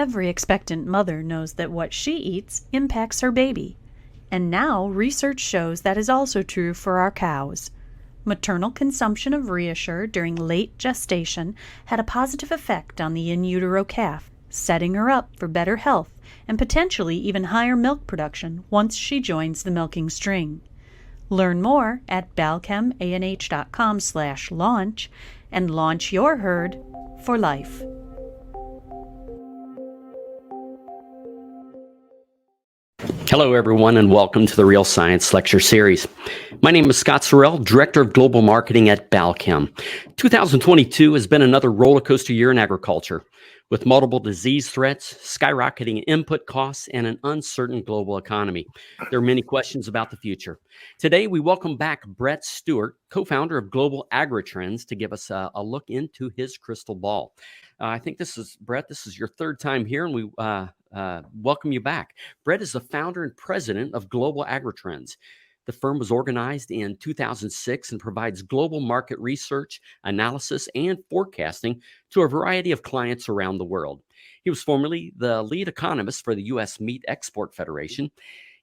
Every expectant mother knows that what she eats impacts her baby. And now research shows that is also true for our cows. Maternal consumption of ReaShure during late gestation had a positive effect on the in utero calf, setting her up for better health and potentially even higher milk production once she joins the milking string. Learn more at balchemanh.com/launch and launch your herd for life. Hello, everyone, and welcome to the Real Science Lecture Series. My name is Scott Sorrell, Director of Global Marketing at Balchem. 2022 has been another roller coaster year in agriculture, with multiple disease threats, skyrocketing input costs, and an uncertain global economy. There are many questions about the future. Today, we welcome back Brett Stuart, co-founder of Global Agri-Trends, to give us a look into his crystal ball. I think Brett, this is your third time here, and we welcome you back. Brett is the founder and president of Global Agri-Trends. The firm was organized in 2006 and provides global market research, analysis, and forecasting to a variety of clients around the world. He was formerly the lead economist for the U.S. Meat Export Federation.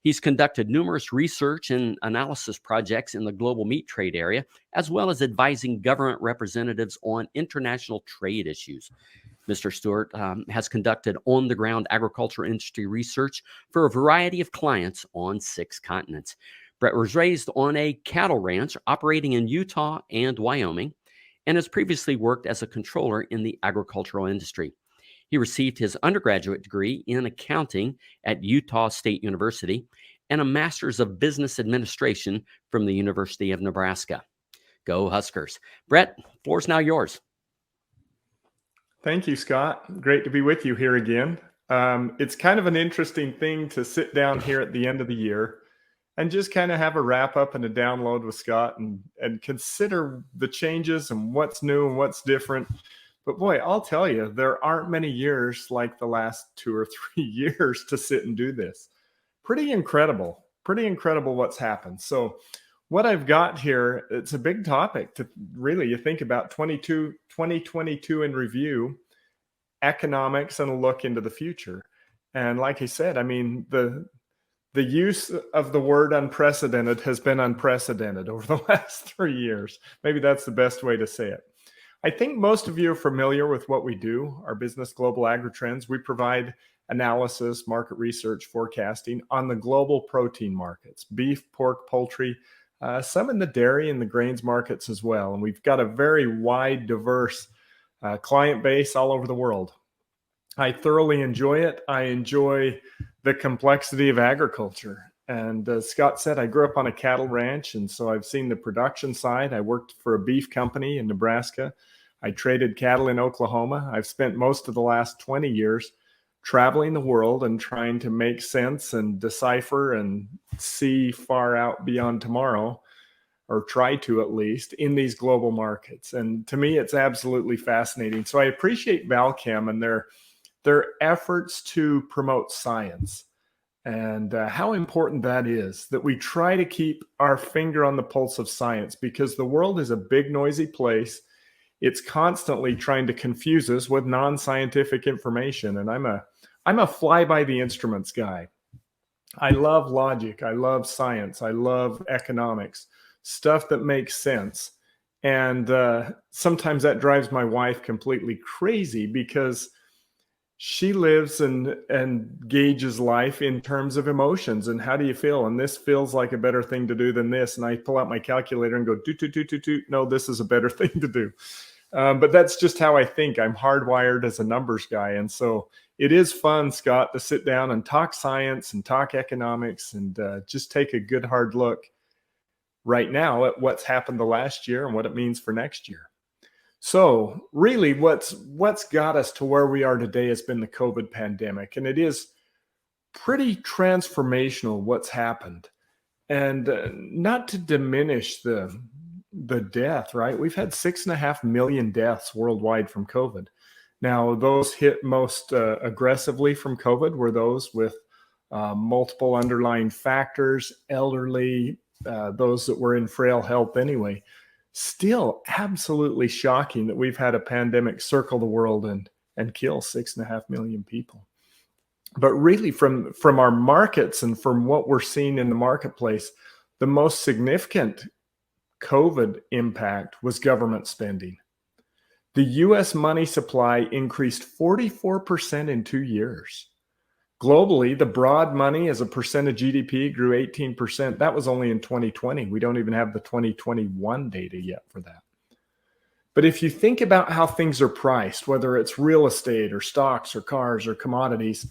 He's conducted numerous research and analysis projects in the global meat trade area, as well as advising government representatives on international trade issues. Mr. Stewart has conducted on-the-ground agriculture industry research for a variety of clients on 6 continents. Brett was raised on a cattle ranch operating in Utah and Wyoming, and has previously worked as a controller in the agricultural industry. He received his undergraduate degree in accounting at Utah State University and a master's of business administration from the University of Nebraska. Go Huskers. Brett, floor's now yours. Thank you, Scott. Great to be with you here again. It's kind of an interesting thing to sit down here at the end of the year and just kind of have a wrap up and a download with Scott and consider the changes and what's new and what's different. But boy, I'll tell you, there aren't many years like the last 2 or 3 years to sit and do this. Pretty incredible what's happened. So what I've got here, it's a big topic to really, you think about 2022 in review, economics, and a look into the future. And like I said, I mean, the use of the word unprecedented has been unprecedented over the last 3 years. Maybe that's the best way to say it. I think most of you are familiar with what we do. Our business, Global Agri-Trends, we provide analysis, market research, forecasting on the global protein markets, beef, pork, poultry, some in the dairy and the grains markets as well. And we've got a very wide, diverse client base all over the world. I thoroughly enjoy it. I enjoy the complexity of agriculture. And as Scott said, I grew up on a cattle ranch, and so I've seen the production side. I worked for a beef company in Nebraska. I traded cattle in Oklahoma. I've spent most of the last 20 years traveling the world and trying to make sense and decipher and see far out beyond tomorrow, or try to at least, in these global markets. And to me, it's absolutely fascinating. So I appreciate Balchem and their efforts to promote science and how important that is, that we try to keep our finger on the pulse of science, because the world is a big, noisy place. It's constantly trying to confuse us with non-scientific information. And I'm a fly by the instruments guy. I love logic. I love science. I love economics, stuff that makes sense. And sometimes that drives my wife completely crazy, because she lives and gauges life in terms of emotions and how do you feel? And this feels like a better thing to do than this. And I pull out my calculator and go, no, this is a better thing to do. But that's just how I think. I'm hardwired as a numbers guy. And so it is fun, Scott, to sit down and talk science and talk economics and just take a good hard look right now at what's happened the last year and what it means for next year. So really what's got us to where we are today has been the COVID pandemic. And it is pretty transformational what's happened. And not to diminish the death, right? We've had 6.5 million deaths worldwide from COVID. Now, those hit most aggressively from COVID were those with multiple underlying factors, elderly, those that were in frail health anyway. Still absolutely shocking that we've had a pandemic circle the world and kill 6.5 million people. But really from our markets and from what we're seeing in the marketplace, the most significant COVID impact was government spending. The US money supply increased 44% in 2 years. Globally, the broad money as a percent of GDP grew 18%. That was only in 2020. We don't even have the 2021 data yet for that. But if you think about how things are priced, whether it's real estate or stocks or cars or commodities,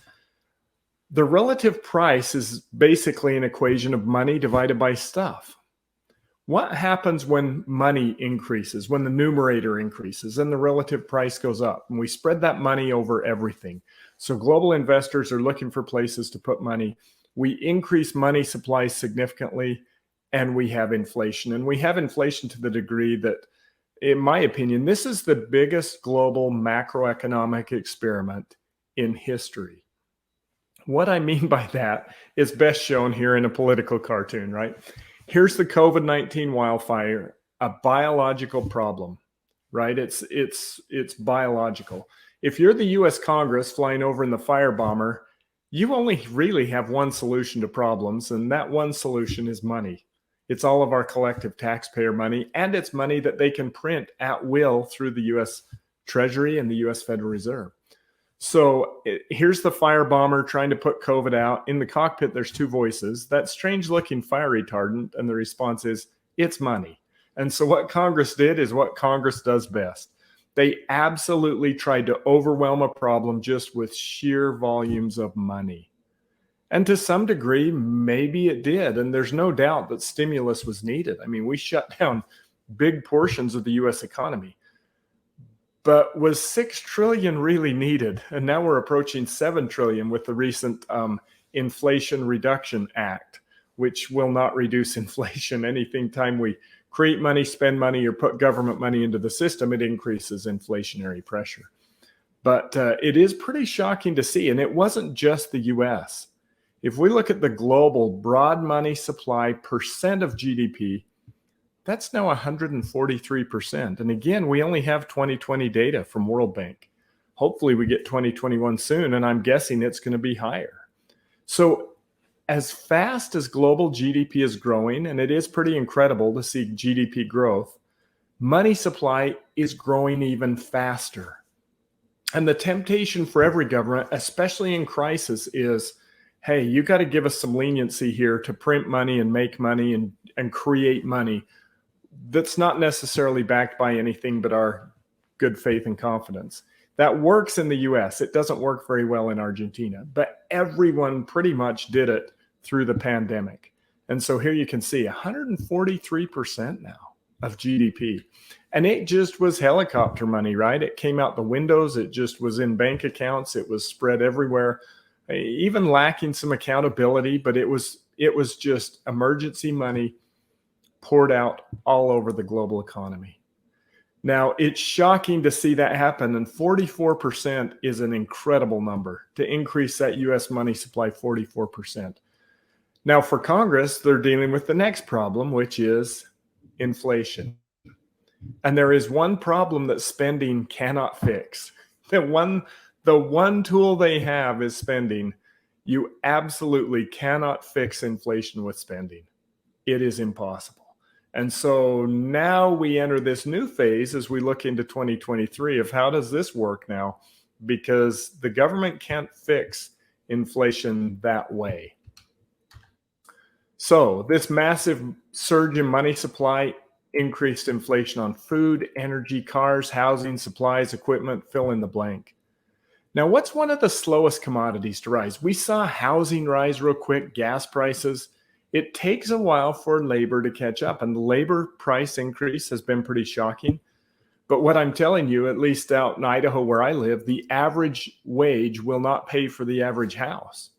the relative price is basically an equation of money divided by stuff. What happens when money increases, when the numerator increases and the relative price goes up? And we spread that money over everything. So global investors are looking for places to put money. We increase money supply significantly, and we have inflation. And we have inflation to the degree that, in my opinion, this is the biggest global macroeconomic experiment in history. What I mean by that is best shown here in a political cartoon, right? Here's the COVID-19 wildfire, a biological problem, right? It's biological. If you're the US Congress flying over in the firebomber, you only really have one solution to problems, and that one solution is money. It's all of our collective taxpayer money, and it's money that they can print at will through the US Treasury and the US Federal Reserve. So here's the firebomber trying to put COVID out. In the cockpit, there's two voices. That strange looking fire retardant, and the response is, it's money. And so what Congress did is what Congress does best. They absolutely tried to overwhelm a problem just with sheer volumes of money. And to some degree, maybe it did. And there's no doubt that stimulus was needed. I mean, we shut down big portions of the US economy. But was 6 trillion really needed? And now we're approaching 7 trillion with the recent Inflation Reduction Act, which will not reduce inflation. Anything time we create money, spend money, or put government money into the system, it increases inflationary pressure. But it is pretty shocking to see. And it wasn't just the US. If we look at the global broad money supply percent of GDP, that's now 143%. And again, we only have 2020 data from World Bank. Hopefully we get 2021 soon, and I'm guessing it's going to be higher. So as fast as global GDP is growing, and it is pretty incredible to see GDP growth, money supply is growing even faster. And the temptation for every government, especially in crisis, is, hey, you got to give us some leniency here to print money and make money and create money that's not necessarily backed by anything but our good faith and confidence. That works in the US. It doesn't work very well in Argentina, but everyone pretty much did it through the pandemic. And so here you can see 143% now of GDP. And it just was helicopter money, right? It came out the windows. It just was in bank accounts. It was spread everywhere, even lacking some accountability, but it was just emergency money poured out all over the global economy. Now, it's shocking to see that happen, and 44% is an incredible number to increase that US money supply 44%. Now, for Congress, they're dealing with the next problem, which is inflation. And there is one problem that spending cannot fix. The one tool they have is spending. You absolutely cannot fix inflation with spending. It is impossible. And so now we enter this new phase as we look into 2023 of how does this work now? Because the government can't fix inflation that way. So this massive surge in money supply increased inflation on food, energy, cars, housing, supplies, equipment, fill in the blank. Now, what's one of the slowest commodities to rise? We saw housing rise real quick, gas prices. It takes a while for labor to catch up, and the labor price increase has been pretty shocking. But what I'm telling you, at least out in Idaho where I live, the average wage will not pay for the average house.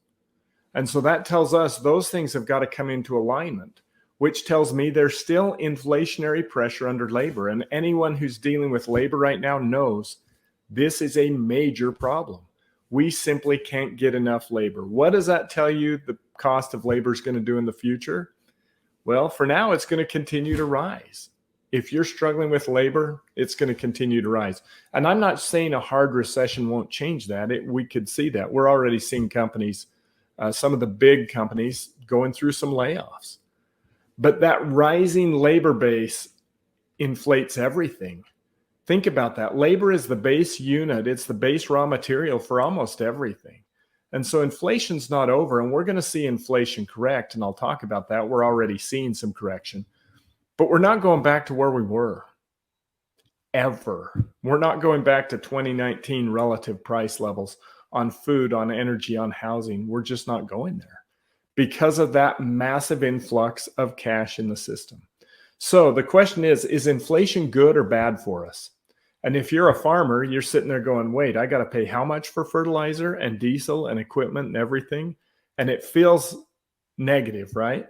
And so that tells us those things have got to come into alignment, which tells me there's still inflationary pressure under labor. And anyone who's dealing with labor right now knows this is a major problem. We simply can't get enough labor. What does that tell you the cost of labor is going to do in the future? Well, for now, it's going to continue to rise. If you're struggling with labor, it's going to continue to rise. And I'm not saying a hard recession won't change that. We could see that. We're already seeing companies, some of the big companies, going through some layoffs. But that rising labor base inflates everything. Think about that. Labor is the base unit. It's the base raw material for almost everything. And so inflation's not over, and we're going to see inflation correct. And I'll talk about that. We're already seeing some correction, but we're not going back to where we were ever. We're not going back to 2019 relative price levels on food, on energy, on housing. We're just not going there because of that massive influx of cash in the system. So the question is inflation good or bad for us? And if you're a farmer, you're sitting there going, wait, I got to pay how much for fertilizer and diesel and equipment and everything? And it feels negative, right?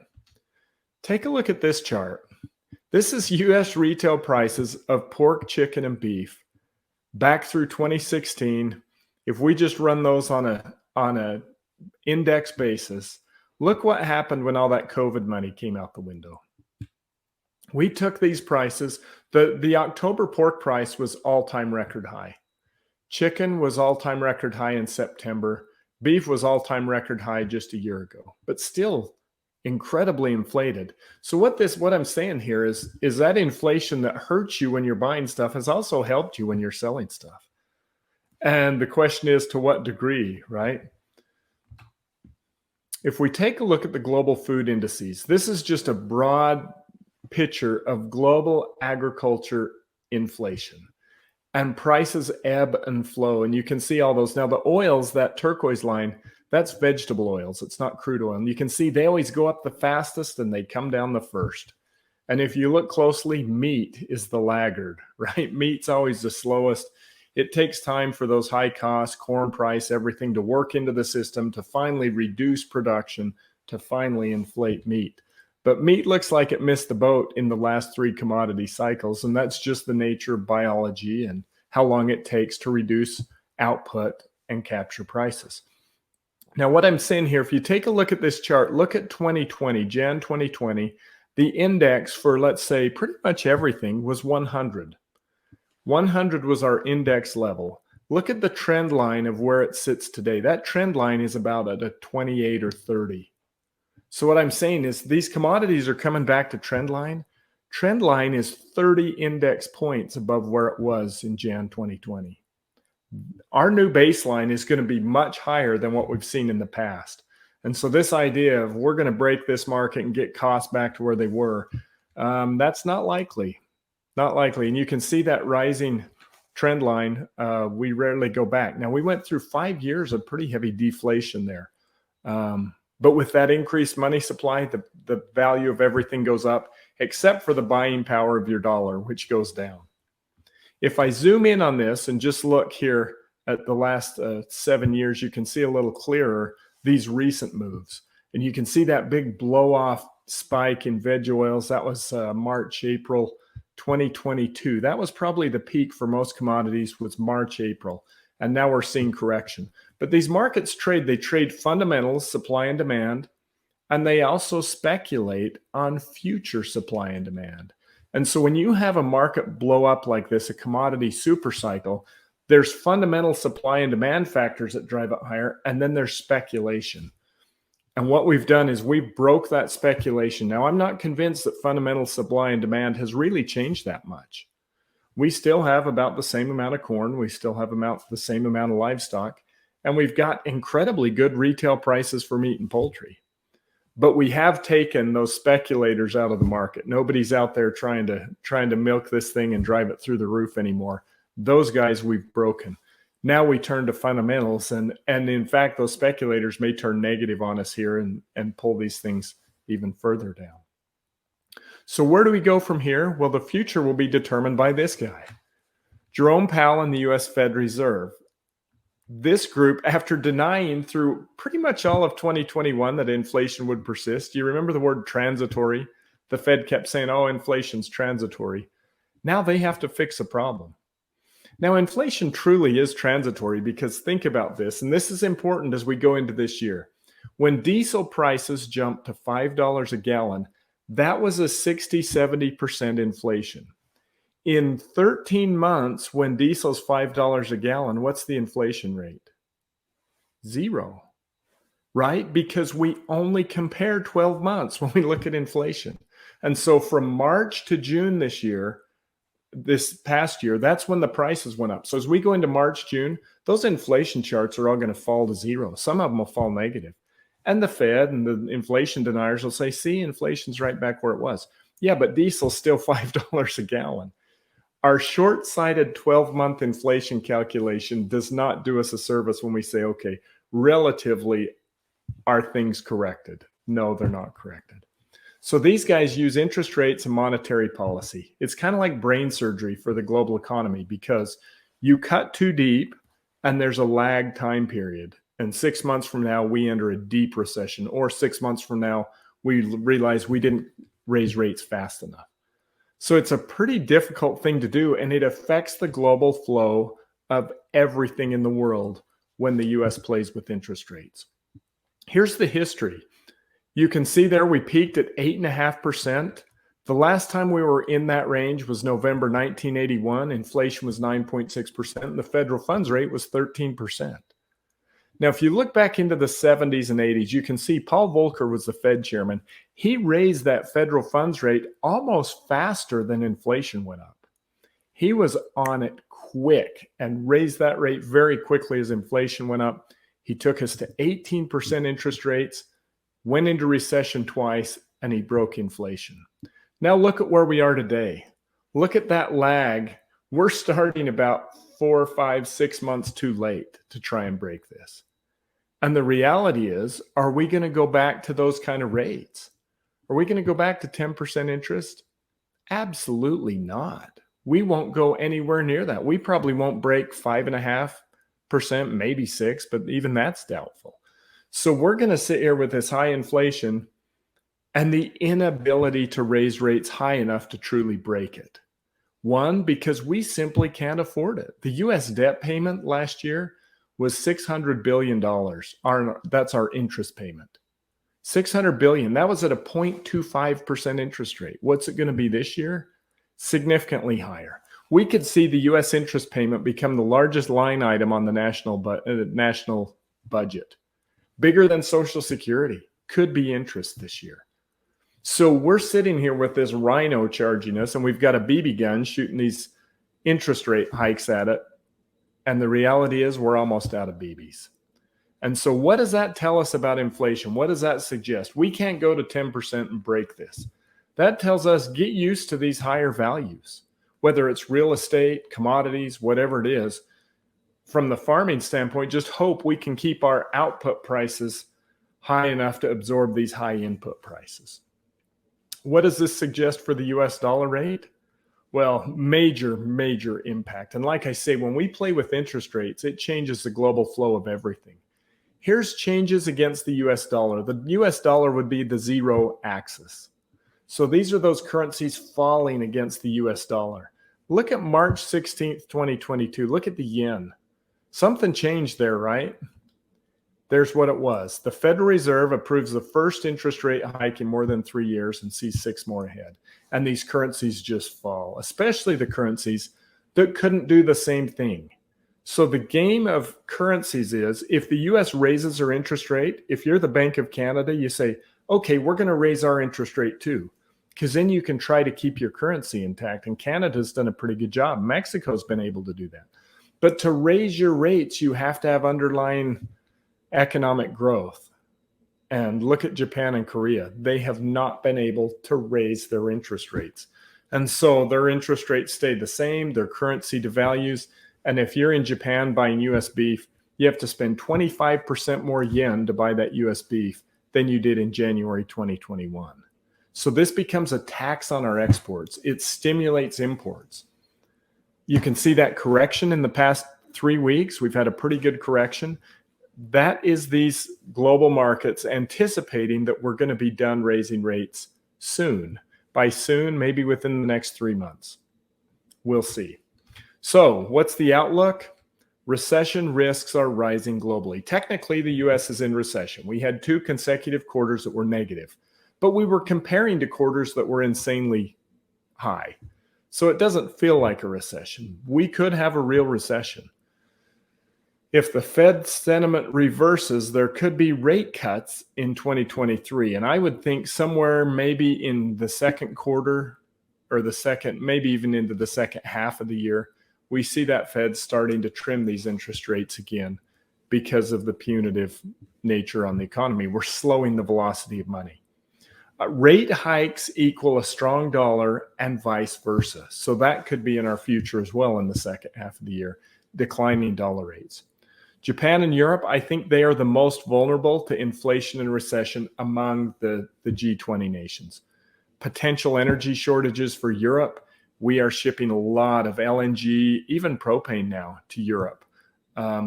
Take a look at this chart. This is U.S. retail prices of pork, chicken, and beef back through 2016. If we just run those on a index basis, look what happened when all that COVID money came out the window. We took these prices. The October pork price was all-time record high. Chicken was all-time record high in September. Beef was all-time record high just a year ago, but still incredibly inflated. So what I'm saying here is that inflation that hurts you when you're buying stuff has also helped you when you're selling stuff. And the question is, to what degree, right? If we take a look at the global food indices, this is just a broad picture of global agriculture inflation, and prices ebb and flow. And you can see all those. Now the oils, that turquoise line, that's vegetable oils. It's not crude oil. And you can see they always go up the fastest and they come down the first. And if you look closely, meat is the laggard, right? Meat's always the slowest. It takes time for those high costs, corn price, everything to work into the system to finally reduce production, to finally inflate meat. But meat looks like it missed the boat in the last 3 commodity cycles, and that's just the nature of biology and how long it takes to reduce output and capture prices. Now, what I'm saying here, if you take a look at this chart, look at 2020, Jan 2020, the index for, let's say, pretty much everything was 100. 100 was our index level. Look at the trend line of where it sits today. That trend line is about at a 28 or 30. So what I'm saying is these commodities are coming back to trend line. Trend line is 30 index points above where it was in Jan 2020. Our new baseline is going to be much higher than what we've seen in the past. And so this idea of we're going to break this market and get costs back to where they were, that's not likely. Not likely. And you can see that rising trend line. We rarely go back. Now, we went through 5 years of pretty heavy deflation there. But with that increased money supply, the value of everything goes up, except for the buying power of your dollar, which goes down. If I zoom in on this and just look here at the last 7 years, you can see a little clearer these recent moves. And you can see that big blow-off spike in veg oils. That was March, April 2022. That was probably the peak for most commodities, was March, April. And now we're seeing correction. But these markets they trade fundamentals, supply and demand, and they also speculate on future supply and demand. And so when you have a market blow up like this, a commodity super cycle, there's fundamental supply and demand factors that drive it higher, and then there's speculation. And what we've done is we broke that speculation. Now, I'm not convinced that fundamental supply and demand has really changed that much. We still have about the same amount of corn. We still have the same amount of livestock. And we've got incredibly good retail prices for meat and poultry. But we have taken those speculators out of the market. Nobody's out there trying to milk this thing and drive it through the roof anymore. Those guys we've broken. Now we turn to fundamentals. And in fact, those speculators may turn negative on us here and pull these things even further down. So where do we go from here? Well, the future will be determined by this guy, Jerome Powell and the U.S. Fed Reserve. This group, after denying through pretty much all of 2021 that inflation would persist, you remember the word transitory? The Fed kept saying, oh, inflation's transitory. Now they have to fix a problem. Now, inflation truly is transitory because think about this, and this is important as we go into this year. When diesel prices jumped to $5 a gallon, That was a 60–70% inflation. In 13 months, when diesel's $5 a gallon, what's the inflation rate? 0, right? Because we only compare 12 months when we look at inflation. And so from March to June this past year, that's when the prices went up. So as we go into March, June, those inflation charts are all going to fall to 0. Some of them will fall negative. And the Fed and the inflation deniers will say, see, inflation's right back where it was. Yeah, but diesel's still $5 a gallon. Our short-sighted 12-month inflation calculation does not do us a service when we say, okay, relatively, are things corrected? No, they're not corrected. So these guys use interest rates and monetary policy. It's kind of like brain surgery for the global economy because you cut too deep and there's a lag time period. And 6 months from now, we enter a deep recession, or 6 months from now, we realize we didn't raise rates fast enough. So it's a pretty difficult thing to do, and it affects the global flow of everything in the world when the US plays with interest rates. Here's the history. You can see there we peaked at 8.5%. The last time we were in that range was November 1981. Inflation was 9.6%, and the federal funds rate was 13%. Now, if you look back into the 70s and 80s, you can see Paul Volcker was the Fed chairman. He raised that federal funds rate almost faster than inflation went up. He was on it quick and raised that rate very quickly as inflation went up. He took us to 18% interest rates, went into recession twice, and he broke inflation. Now look at where we are today. Look at that lag. We're starting about 4, 5, 6 months too late to try and break this. And the reality is, are we going to go back to those kind of rates? Are we going to go back to 10% interest? Absolutely not. We won't go anywhere near that. We probably won't break 5.5%, maybe 6%, but even that's doubtful. So we're going to sit here with this high inflation and the inability to raise rates high enough to truly break it. One, because we simply can't afford it. The US debt payment last year was $600 billion. That's our interest payment. $600 billion. That was at a 0.25% interest rate. What's it going to be this year? Significantly higher. We could see the US interest payment become the largest line item on the national budget. Bigger than Social Security. Could be interest this year. So we're sitting here with this rhino charging us, and we've got a BB gun shooting these interest rate hikes at it. And the reality is we're almost out of BBs. And so what does that tell us about inflation? What does that suggest? We can't go to 10% and break this. That tells us get used to these higher values, whether it's real estate, commodities, whatever it is. From the farming standpoint, just hope we can keep our output prices high enough to absorb these high input prices. What does this suggest for the US dollar rate? Well, major impact. And like I say, when we play with interest rates, it changes the global flow of everything. Here's changes against the US dollar. The US dollar would be the 0 axis. So these are those currencies falling against the US dollar. Look at March 16th, 2022. Look at the yen. Something changed there, right? There's what it was. The Federal Reserve approves the first interest rate hike in more than 3 years and sees 6 more ahead. And these currencies just fall, especially the currencies that couldn't do the same thing. So the game of currencies is if the US raises their interest rate, if you're the Bank of Canada, you say, okay, we're going to raise our interest rate too, because then you can try to keep your currency intact. And Canada's done a pretty good job. Mexico's been able to do that. But to raise your rates, you have to have underlying economic growth. And look at Japan and Korea. They have not been able to raise their interest rates. And so their interest rates stay the same, their currency devalues. And if you're in Japan buying US beef, you have to spend 25% more yen to buy that US beef than you did in January 2021. So this becomes a tax on our exports. It stimulates imports. You can see that correction in the past 3 weeks. We've had a pretty good correction. That is these global markets anticipating that we're going to be done raising rates soon. By soon, maybe within the next 3 months. We'll see. So what's the outlook? Recession risks are rising globally. Technically, the US is in recession. We had 2 consecutive quarters that were negative. but we were comparing to quarters that were insanely high. So it doesn't feel like a recession. We could have a real recession. If the Fed sentiment reverses, there could be rate cuts in 2023. And I would think somewhere maybe in the second quarter or maybe even into the second half of the year, we see that Fed starting to trim these interest rates again because of the punitive nature on the economy. We're slowing the velocity of money. Rate hikes equal a strong dollar and vice versa. So that could be in our future as well in the second half of the year, declining dollar rates. Japan and Europe, I think they are the most vulnerable to inflation and recession among the G20 nations. Potential energy shortages for Europe. We are shipping a lot of LNG, even propane now, to Europe,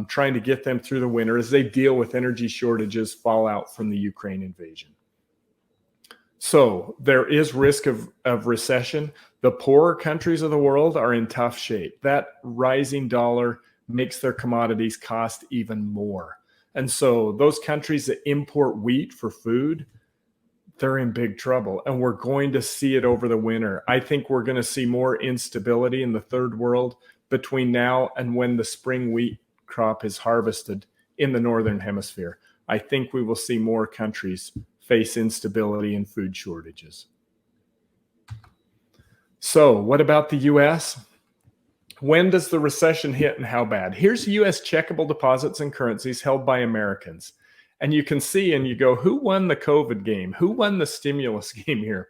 trying to get them through the winter as they deal with energy shortages fallout from the Ukraine invasion. So there is risk of recession. The poorer countries of the world are in tough shape. That rising dollar makes their commodities cost even more. And so those countries that import wheat for food, they're in big trouble. And we're going to see it over the winter. I think we're going to see more instability in the third world between now and when the spring wheat crop is harvested in the northern hemisphere. I think we will see more countries face instability and food shortages. So what about the US? When does the recession hit and how bad? Here's US checkable deposits and currencies held by Americans. And you can see and you go, who won the COVID game? Who won the stimulus game here?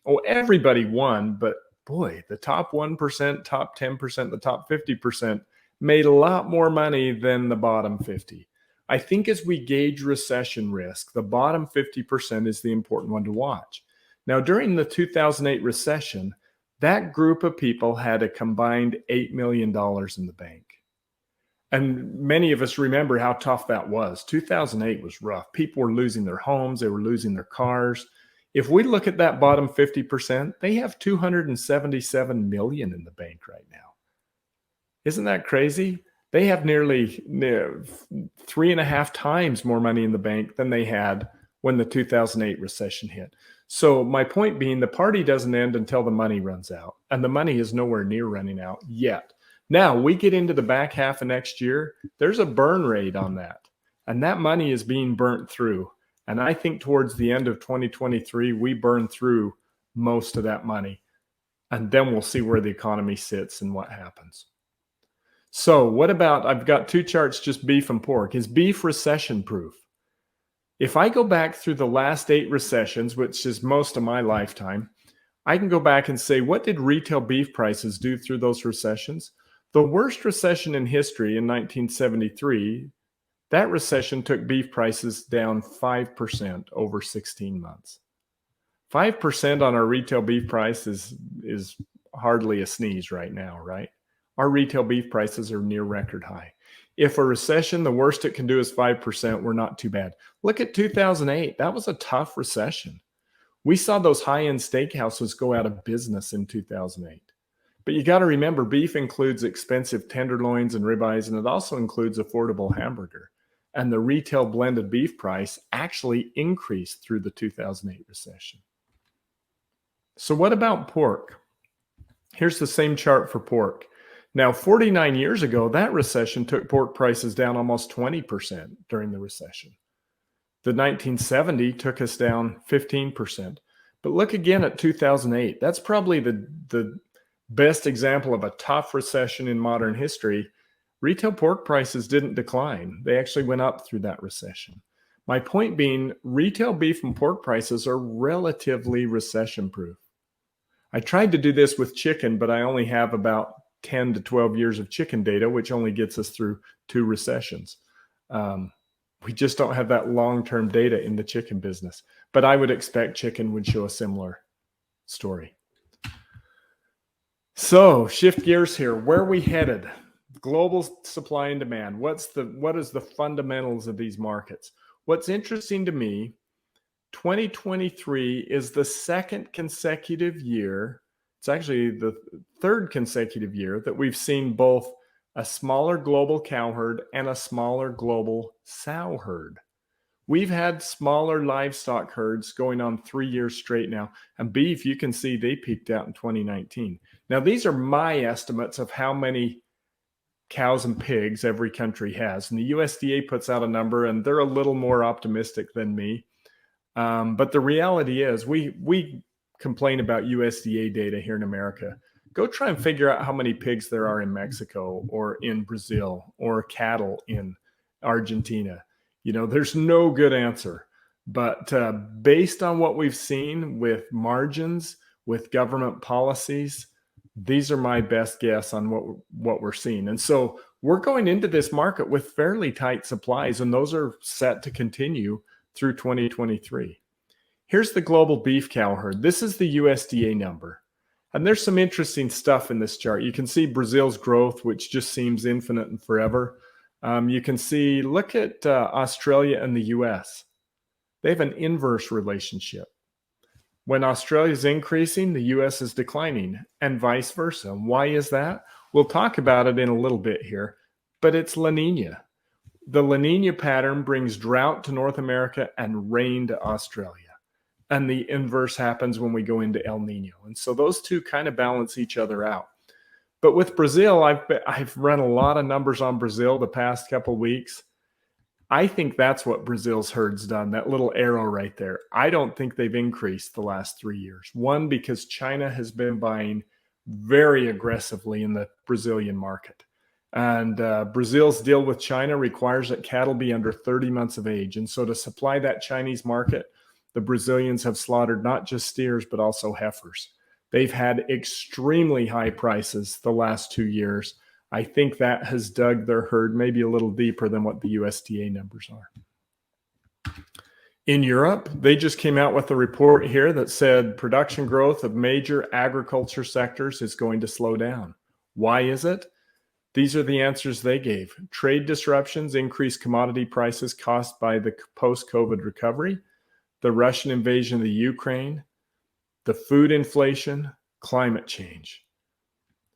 Oh, everybody won, but boy, the top 1%, top 10%, the top 50% made a lot more money than the bottom 50. I think as we gauge recession risk, the bottom 50% is the important one to watch. Now, during the 2008 recession, that group of people had a combined $8 million in the bank. And many of us remember how tough that was. 2008 was rough. People were losing their homes. They were losing their cars. If we look at that bottom 50%, they have $277 million in the bank right now. Isn't that crazy? They have nearly 3.5 times more money in the bank than they had when the 2008 recession hit. So my point being, the party doesn't end until the money runs out, and the money is nowhere near running out yet. Now we get into the back half of next year, there's a burn rate on that, and that money is being burnt through. And I think towards the end of 2023, we burn through most of that money, and then we'll see where the economy sits and what happens. So what about, I've got two charts, just beef and pork. Is beef recession proof? If I go back through the last 8 recessions, which is most of my lifetime, I can go back and say, what did retail beef prices do through those recessions? The worst recession in history in 1973, that recession took beef prices down 5% over 16 months. 5% on our retail beef price is hardly a sneeze right now, right? Our retail beef prices are near record high. If a recession, the worst it can do is 5%, we're not too bad. Look at 2008. That was a tough recession. We saw those high-end steakhouses go out of business in 2008. But you got to remember, beef includes expensive tenderloins and ribeyes, and it also includes affordable hamburger. And the retail blended beef price actually increased through the 2008 recession. So what about pork? Here's the same chart for pork. Now, 49 years ago, that recession took pork prices down almost 20% during the recession. The 1970 took us down 15%. But look again at 2008. That's probably the best example of a tough recession in modern history. Retail pork prices didn't decline. They actually went up through that recession. My point being, retail beef and pork prices are relatively recession-proof. I tried to do this with chicken, but I only have about 10 to 12 years of chicken data, which only gets us through 2 recessions. We just don't have that long-term data in the chicken business, but I would expect chicken would show a similar story. So shift gears here. Where are we headed? Global supply and demand. What is the fundamentals of these markets? What's interesting to me, 2023 is the second consecutive year. It's actually the third consecutive year that we've seen both a smaller global cow herd and a smaller global sow herd. We've had smaller livestock herds going on 3 years straight now. And beef, you can see they peaked out in 2019. Now, these are my estimates of how many cows and pigs every country has. And the USDA puts out a number, and they're a little more optimistic than me. But the reality is we complain about USDA data here in America. Go try and figure out how many pigs there are in Mexico or in Brazil or cattle in Argentina. There's no good answer. But based on what we've seen with margins, with government policies, these are my best guess on what we're seeing. And so we're going into this market with fairly tight supplies, and those are set to continue through 2023. Here's the global beef cow herd. This is the USDA number. And there's some interesting stuff in this chart. You can see Brazil's growth, which just seems infinite and forever. You can see, look at Australia and the US. They have an inverse relationship. When Australia is increasing, the US is declining, and vice versa. Why is that? We'll talk about it in a little bit here, but it's La Nina. The La Nina pattern brings drought to North America and rain to Australia. And the inverse happens when we go into El Nino. And so those two kind of balance each other out. But with Brazil, I've run a lot of numbers on Brazil the past couple of weeks. I think that's what Brazil's herd's done, that little arrow right there. I don't think they've increased the last 3 years. One, because China has been buying very aggressively in the Brazilian market. And Brazil's deal with China requires that cattle be under 30 months of age. And so to supply that Chinese market, the Brazilians have slaughtered not just steers, but also heifers. They've had extremely high prices the last 2 years. I think that has dug their herd maybe a little deeper than what the USDA numbers are. In Europe, they just came out with a report here that said production growth of major agriculture sectors is going to slow down. Why is it? These are the answers they gave. Trade disruptions, increased commodity prices caused by the post-COVID recovery, the Russian invasion of the Ukraine, the food inflation, climate change.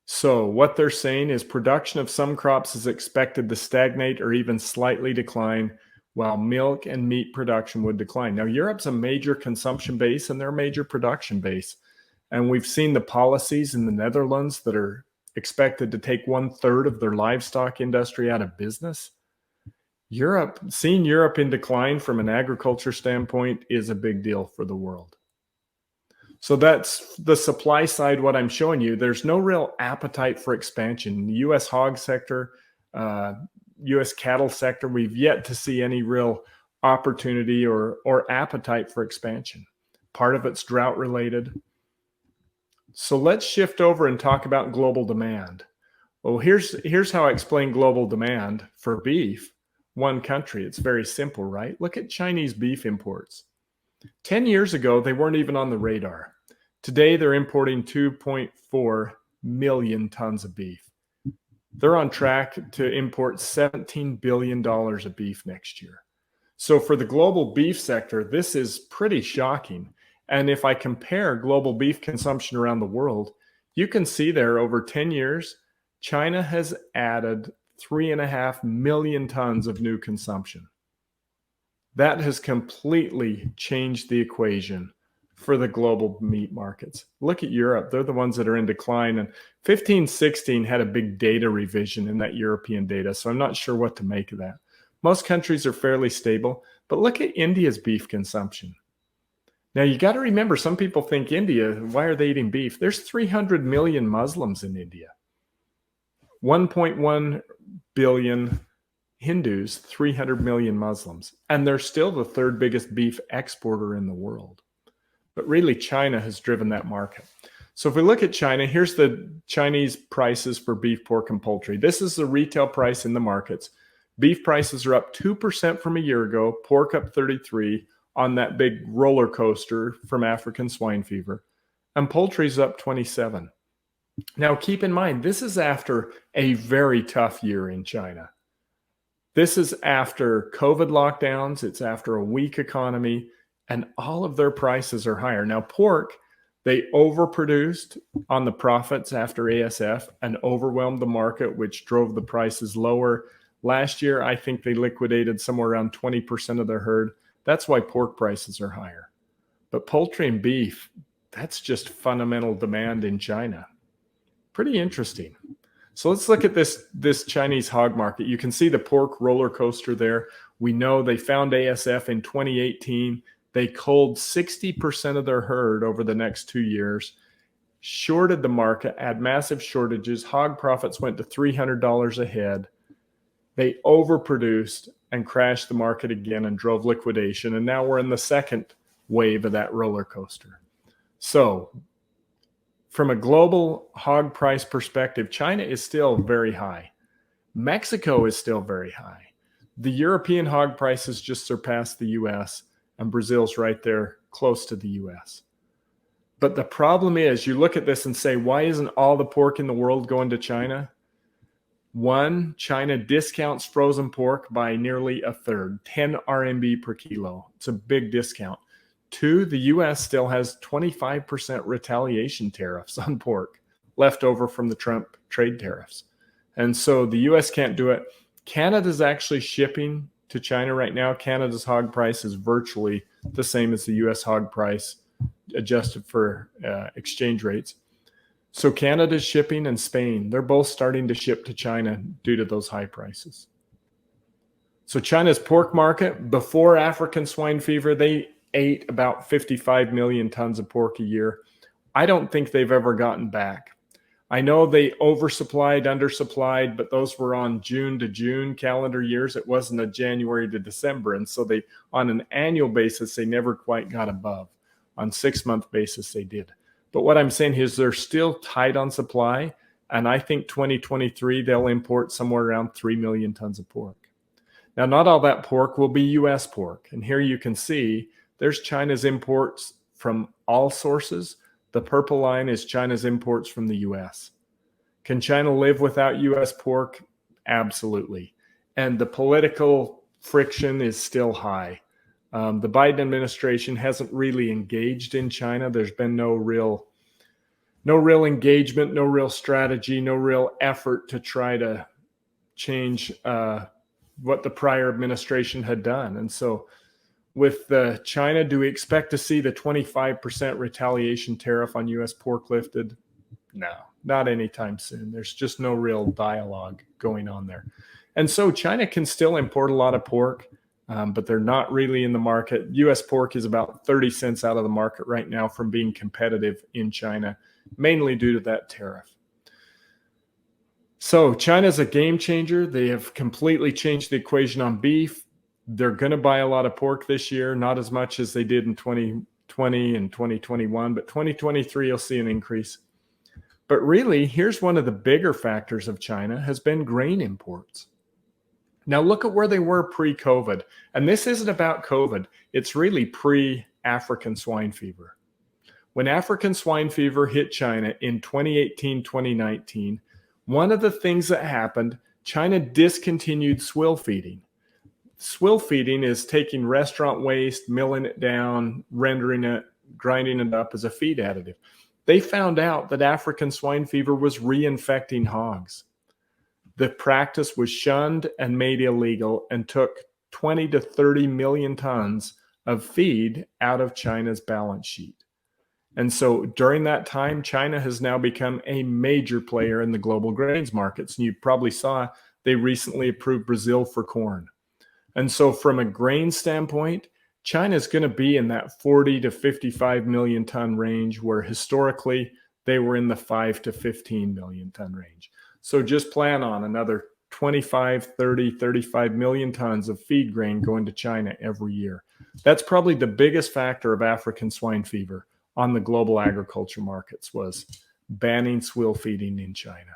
So what they're saying is production of some crops is expected to stagnate or even slightly decline, while milk and meat production would decline. Now, Europe's a major consumption base and they're a major production base. And we've seen the policies in the Netherlands that are expected to take 1/3 of their livestock industry out of business. Seeing Europe in decline from an agriculture standpoint is a big deal for the world. So that's the supply side, what I'm showing you. There's no real appetite for expansion. The U.S. hog sector, U.S. cattle sector, we've yet to see any real opportunity or appetite for expansion. Part of it's drought related. So let's shift over and talk about global demand. Well, here's how I explain global demand for beef. One country, it's very simple, right? Look at Chinese beef imports. 10 years ago, they weren't even on the radar. Today, they're importing 2.4 million tons of beef. They're on track to import $17 billion of beef next year. So for the global beef sector, this is pretty shocking. And if I compare global beef consumption around the world, you can see there over 10 years, China has added 3.5 million tons of new consumption. That has completely changed the equation for the global meat markets. Look at Europe. They're the ones that are in decline. And 15-16 had a big data revision in that European data. So I'm not sure what to make of that. Most countries are fairly stable. But look at India's beef consumption. Now, you got to remember, some people think India, why are they eating beef? There's 300 million Muslims in India. 1.1 billion Hindus, 300 million Muslims, and they're still the third biggest beef exporter in the world. But really, China has driven that market. So if we look at China, here's the Chinese prices for beef, pork, and poultry. This is the retail price in the markets. Beef prices are up 2% from a year ago, pork up 33% on that big roller coaster from African swine fever, and poultry's up 27%. Now, keep in mind, this is after a very tough year in China. This is after COVID lockdowns. It's after a weak economy, and all of their prices are higher. Now, pork, they overproduced on the profits after ASF and overwhelmed the market, which drove the prices lower. Last year, I think they liquidated somewhere around 20% of their herd. That's why pork prices are higher. But poultry and beef, that's just fundamental demand in China. Pretty interesting. So let's look at this Chinese hog market. You can see the pork roller coaster there. We know they found ASF in 2018. They culled 60% of their herd over the next 2 years, shorted the market, had massive shortages. Hog profits went to $300 a head. They overproduced and crashed the market again and drove liquidation. And now we're in the second wave of that roller coaster. So from a global hog price perspective, China is still very high. Mexico is still very high. The European hog prices just surpassed the US, and Brazil's right there close to the US. But the problem is, you look at this and say, why isn't all the pork in the world going to China? One, China discounts frozen pork by nearly a third, 10 RMB per kilo. It's a big discount. Two, the US still has 25% retaliation tariffs on pork left over from the Trump trade tariffs. And so the US can't do it. Canada's actually shipping to China right now. Canada's hog price is virtually the same as the US hog price, adjusted for exchange rates. So Canada's shipping, and Spain, they're both starting to ship to China due to those high prices. So China's pork market, before African swine fever, they ate about 55 million tons of pork a year. I don't think they've ever gotten back. I know they oversupplied, undersupplied, but those were on June to June calendar years. It wasn't a January to December. And so they, on an annual basis, they never quite got above. On 6-month basis, they did. But what I'm saying is they're still tight on supply. And I think 2023, they'll import somewhere around 3 million tons of pork. Now, not all that pork will be US pork. And here you can see there's China's imports from all sources. The purple line is China's imports from the US. Can China live without US pork? Absolutely. And the political friction is still high. The Biden administration hasn't really engaged in China. There's been no real engagement, no real strategy, no real effort to try to change what the prior administration had done. And so with China, do we expect to see the 25% retaliation tariff on U.S. pork lifted? No, not anytime soon. There's just no real dialogue going on there. And so China can still import a lot of pork, but they're not really in the market. U.S. pork is about 30 cents out of the market right now from being competitive in China, mainly due to that tariff. So China's a game changer. They have completely changed the equation on beef. They're going to buy a lot of pork this year, not as much as they did in 2020 and 2021, but 2023 you'll see an increase. But really, here's one of the bigger factors of China has been grain imports. Now look at where they were pre-COVID. And this isn't about COVID. It's really pre-African swine fever. When African swine fever hit China in 2018, 2019, one of the things that happened, China discontinued swill feeding. Swill feeding is taking restaurant waste, milling it down, rendering it, grinding it up as a feed additive. They found out that African swine fever was reinfecting hogs. The practice was shunned and made illegal and took 20 to 30 million tons of feed out of China's balance sheet. And so during that time, China has now become a major player in the global grains markets. And you probably saw they recently approved Brazil for corn. And so from a grain standpoint, China is going to be in that 40 to 55 million ton range, where historically they were in the 5 to 15 million ton range. So just plan on another 25, 30, 35 million tons of feed grain going to China every year. That's probably the biggest factor of African swine fever on the global agriculture markets, was banning swill feeding in China.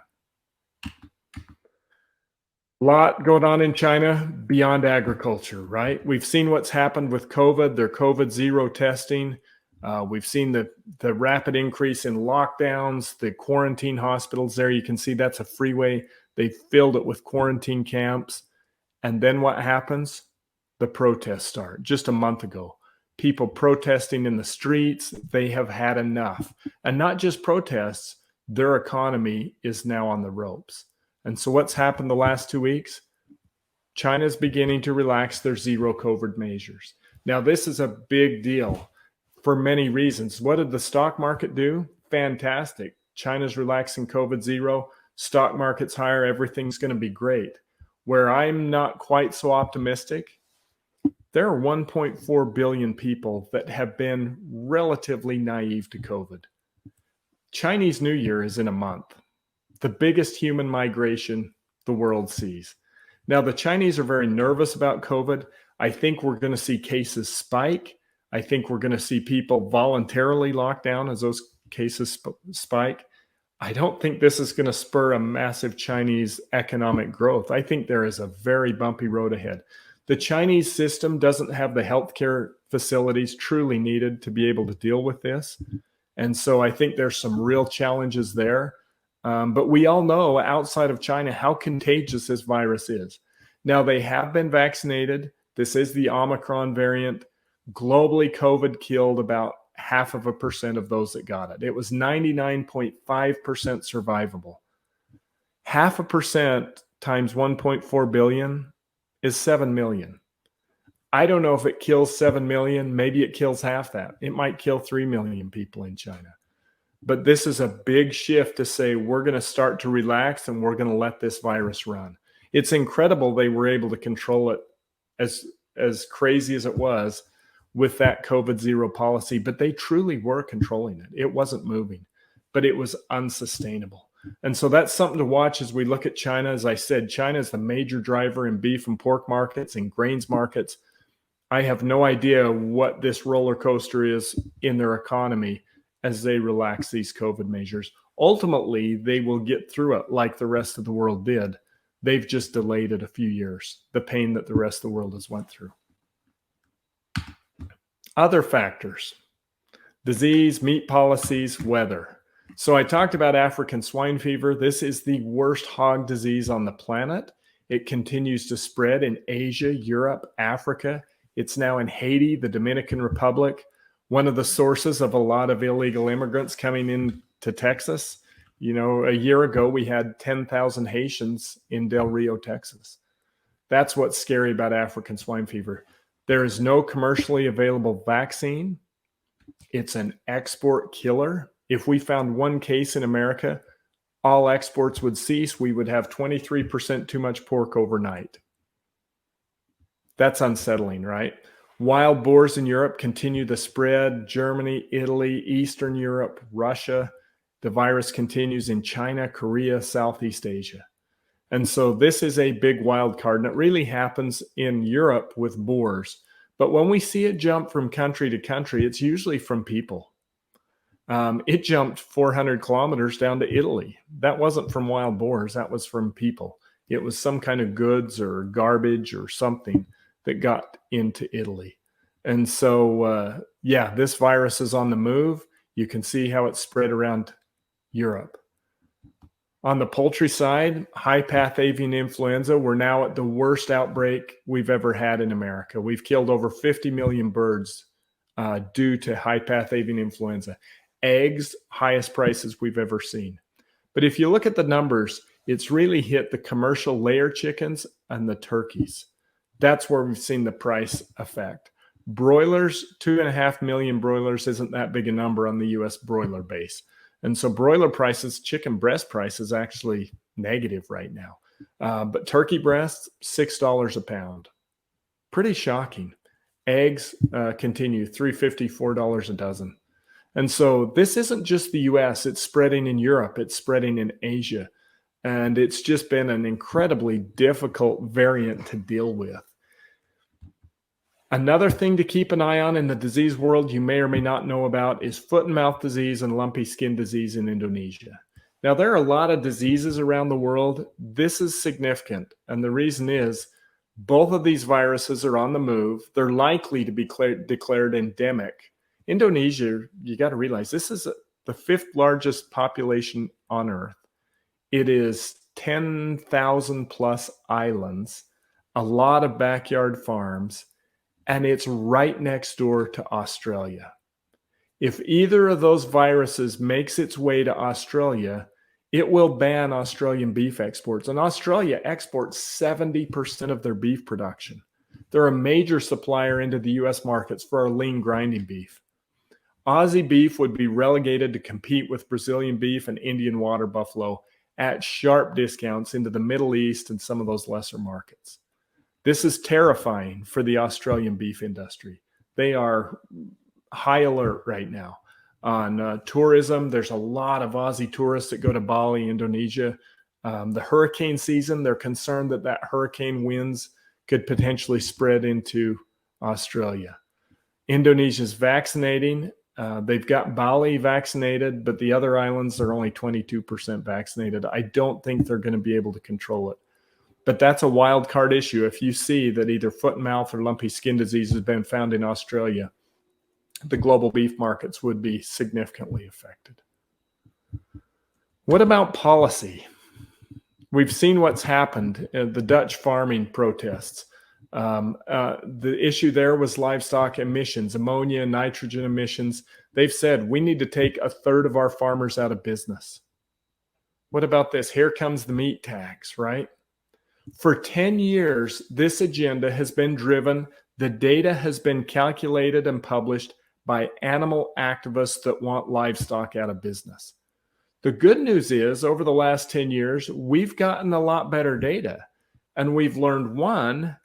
A lot going on in China beyond agriculture, right? We've seen what's happened with COVID, their COVID zero testing. We've seen the rapid increase in lockdowns, the quarantine hospitals there. You can see that's a freeway. They filled it with quarantine camps. And then what happens? The protests start. Just a month ago, people protesting in the streets. They have had enough. And not just protests, their economy is now on the ropes. And so what's happened the last 2 weeks? China's beginning to relax their zero COVID measures. Now, this is a big deal for many reasons. What did the stock market do? Fantastic. China's relaxing COVID zero, stock market's higher, everything's going to be great. Where I'm not quite so optimistic, there are 1.4 billion people that have been relatively naive to COVID. Chinese New Year is in a month, the biggest human migration the world sees. Now, the Chinese are very nervous about COVID. I think we're going to see cases spike. I think we're going to see people voluntarily lock down as those cases spike. I don't think this is going to spur a massive Chinese economic growth. I think there is a very bumpy road ahead. The Chinese system doesn't have the healthcare facilities truly needed to be able to deal with this. And so I think there's some real challenges there. But we all know outside of China how contagious this virus is. Now, they have been vaccinated. This is the Omicron variant. Globally, COVID killed about 0.5% of those that got it. It was 99.5% survivable. 0.5% times 1.4 billion is 7 million. I don't know if it kills 7 million. Maybe it kills half that. It might kill 3 million people in China. But this is a big shift to say we're going to start to relax and we're going to let this virus run. It's incredible they were able to control it as crazy as it was with that COVID zero policy, but they truly were controlling it. It wasn't moving, but it was unsustainable. And so that's something to watch as we look at China. As I said, China is the major driver in beef and pork markets and grains markets. I have no idea what this roller coaster is in their economy as they relax these COVID measures. Ultimately, they will get through it like the rest of the world did. They've just delayed it a few years, the pain that the rest of the world has went through. Other factors: disease, meat policies, weather. So I talked about African swine fever. This is the worst hog disease on the planet. It continues to spread in Asia, Europe, Africa. It's now in Haiti, the Dominican Republic, one of the sources of a lot of illegal immigrants coming into Texas. You know, a year ago, we had 10,000 Haitians in Del Rio, Texas. That's what's scary about African swine fever. There is no commercially available vaccine. It's an export killer. If we found one case in America, all exports would cease. We would have 23% too much pork overnight. That's unsettling, right? Wild boars in Europe continue to spread. Germany, Italy, Eastern Europe, Russia. The virus continues in China, Korea, Southeast Asia. And so this is a big wild card, and it really happens in Europe with boars. But when we see it jump from country to country, it's usually from people. It jumped 400 kilometers down to Italy. That wasn't from wild boars. That was from people. It was some kind of goods or garbage or something that got into Italy. And so, yeah, this virus is on the move. You can see how it spread around Europe. On the poultry side, high-path avian influenza, we're now at the worst outbreak we've ever had in America. We've killed over 50 million birds due to high-path avian influenza. Eggs, highest prices we've ever seen. But if you look at the numbers, it's really hit the commercial layer chickens and the turkeys. That's where we've seen the price effect. Broilers, 2.5 million broilers isn't that big a number on the U.S. broiler base. And so broiler prices, chicken breast price is actually negative right now. But turkey breasts, $6 a pound. Pretty shocking. Eggs continue, $3.50, $4 a dozen. And so this isn't just the U.S. It's spreading in Europe. It's spreading in Asia. And it's just been an incredibly difficult variant to deal with. Another thing to keep an eye on in the disease world you may or may not know about is foot and mouth disease and lumpy skin disease in Indonesia. Now, there are a lot of diseases around the world. This is significant. And the reason is both of these viruses are on the move. They're likely to be declared endemic. Indonesia, you got to realize this is the 5th largest population on Earth. It is 10,000 plus islands, a lot of backyard farms, and it's right next door to Australia. If either of those viruses makes its way to Australia, it will ban Australian beef exports. And Australia exports 70% of their beef production. They're a major supplier into the U.S. markets for our lean grinding beef. Aussie beef would be relegated to compete with Brazilian beef and Indian water buffalo at sharp discounts into the Middle East and some of those lesser markets. This is terrifying for the Australian beef industry. They are high alert right now on tourism. There's a lot of Aussie tourists that go to Bali, Indonesia. The hurricane season, they're concerned that hurricane winds could potentially spread into Australia. Indonesia's vaccinating. They've got Bali vaccinated, but the other islands are only 22% vaccinated. I don't think they're going to be able to control it. But that's a wild card issue. If you see that either foot and mouth or lumpy skin disease has been found in Australia, the global beef markets would be significantly affected. What about policy? We've seen what's happened in the Dutch farming protests. The issue there was livestock emissions, ammonia, nitrogen emissions. They've said we need to take a third of our farmers out of business. What about this? Here comes the meat tax, right? For 10 years, this agenda has been driven. The data has been calculated and published by animal activists that want livestock out of business. The good news is, over the last 10 years, we've gotten a lot better data. And we've learned, one,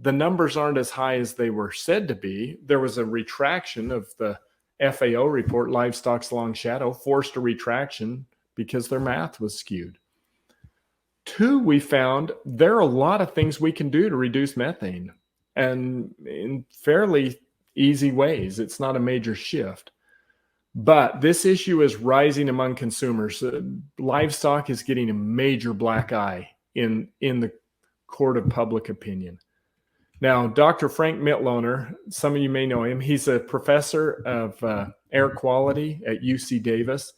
the numbers aren't as high as they were said to be. There was a retraction of the FAO report, Livestock's Long Shadow, forced a retraction because their math was skewed. Two, we found there are a lot of things we can do to reduce methane, and in fairly easy ways. It's not a major shift. But this issue is rising among consumers. Livestock is getting a major black eye in the court of public opinion. Now, Dr. Frank Mitloehner, some of you may know him. He's a professor of air quality at UC Davis.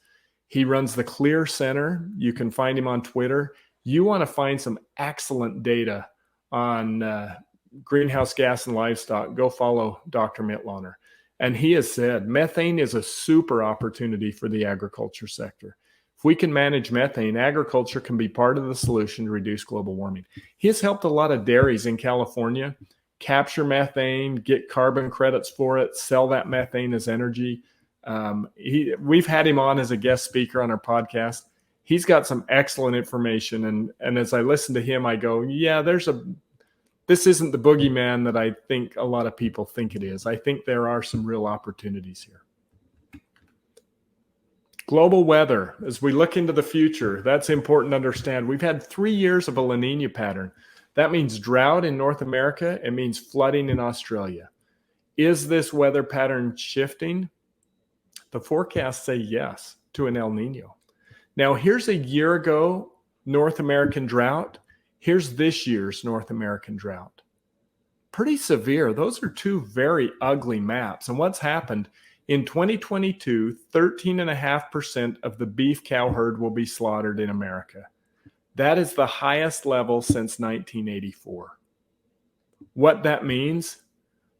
He runs the Clear Center. You can find him on Twitter. You want to find some excellent data on greenhouse gas and livestock, go follow Dr. Mitloehner. And he has said methane is a super opportunity for the agriculture sector. If we can manage methane, agriculture can be part of the solution to reduce global warming. He has helped a lot of dairies in California capture methane, get carbon credits for it, sell that methane as energy. We've had him on as a guest speaker on our podcast. He's got some excellent information. And as I listen to him, I go, yeah, this isn't the boogeyman that I think a lot of people think it is. I think there are some real opportunities here. Global weather, as we look into the future, that's important to understand. We've had 3 years of a La Nina pattern. That means drought in North America. It means flooding in Australia. Is this weather pattern shifting? The forecasts say yes to an El Nino. Now, here's a year ago North American drought. Here's this year's North American drought. Pretty severe. Those are two very ugly maps. And what's happened? In 2022, 13.5% of the beef cow herd will be slaughtered in America. That is the highest level since 1984. What that means,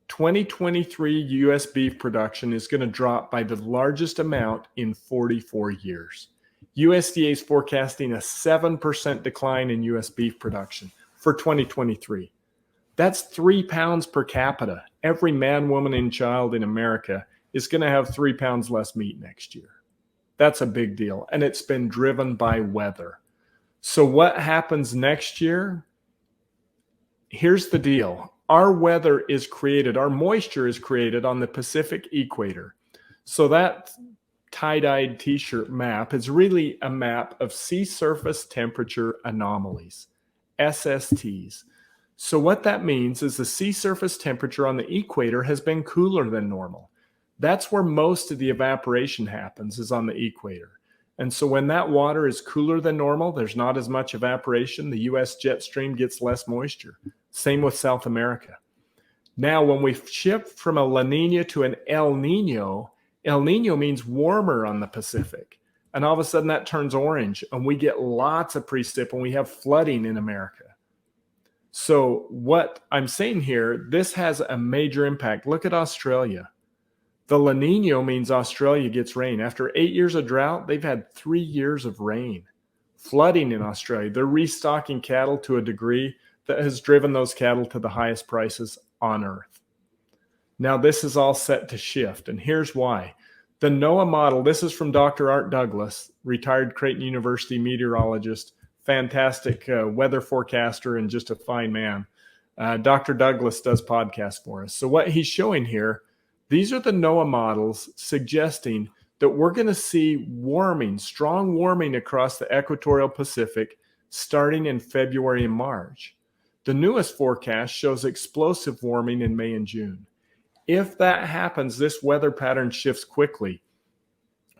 2023 U.S. beef production is going to drop by the largest amount in 44 years. USDA is forecasting a 7% decline in U.S. beef production for 2023. That's 3 pounds per capita. Every man, woman, and child in America is going to have 3 pounds less meat next year. That's a big deal. And it's been driven by weather. So what happens next year? Here's the deal. Our weather is created, our moisture is created on the Pacific equator. So that tie-dyed t-shirt map is really a map of sea surface temperature anomalies, SSTs. So what that means is the sea surface temperature on the equator has been cooler than normal. That's where most of the evaporation happens, is on the equator. And so when that water is cooler than normal, there's not as much evaporation. The U.S. jet stream gets less moisture. Same with South America. Now, when we shift from a La Nina to an El Nino means warmer on the Pacific. And all of a sudden that turns orange and we get lots of precip and we have flooding in America. So what I'm saying here, this has a major impact. Look at Australia. The La Nina means Australia gets rain. After 8 years of drought, they've had 3 years of rain. Flooding in Australia. They're restocking cattle to a degree that has driven those cattle to the highest prices on earth. Now, this is all set to shift, and here's why. The NOAA model, this is from Dr. Art Douglas, retired Creighton University meteorologist, fantastic weather forecaster, and just a fine man. Dr. Douglas does podcasts for us. So what he's showing here, these are the NOAA models suggesting that we're going to see warming, strong warming across the equatorial Pacific starting in February and March. The newest forecast shows explosive warming in May and June. If that happens, this weather pattern shifts quickly.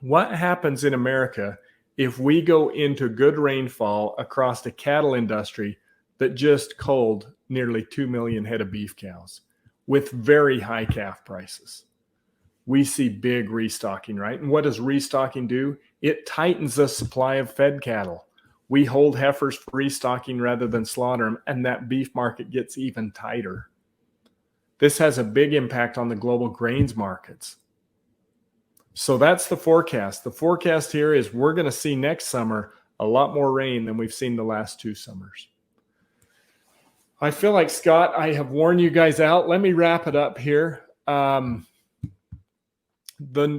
What happens in America if we go into good rainfall across the cattle industry that just culled nearly 2 million head of beef cows with very high calf prices? We see big restocking, right? And what does restocking do? It tightens the supply of fed cattle. We hold heifers for restocking rather than slaughter them, and that beef market gets even tighter. This has a big impact on the global grains markets. So that's the forecast. The forecast here is we're going to see next summer a lot more rain than we've seen the last 2 summers. I feel like, Scott, I have worn you guys out. Let me wrap it up here. The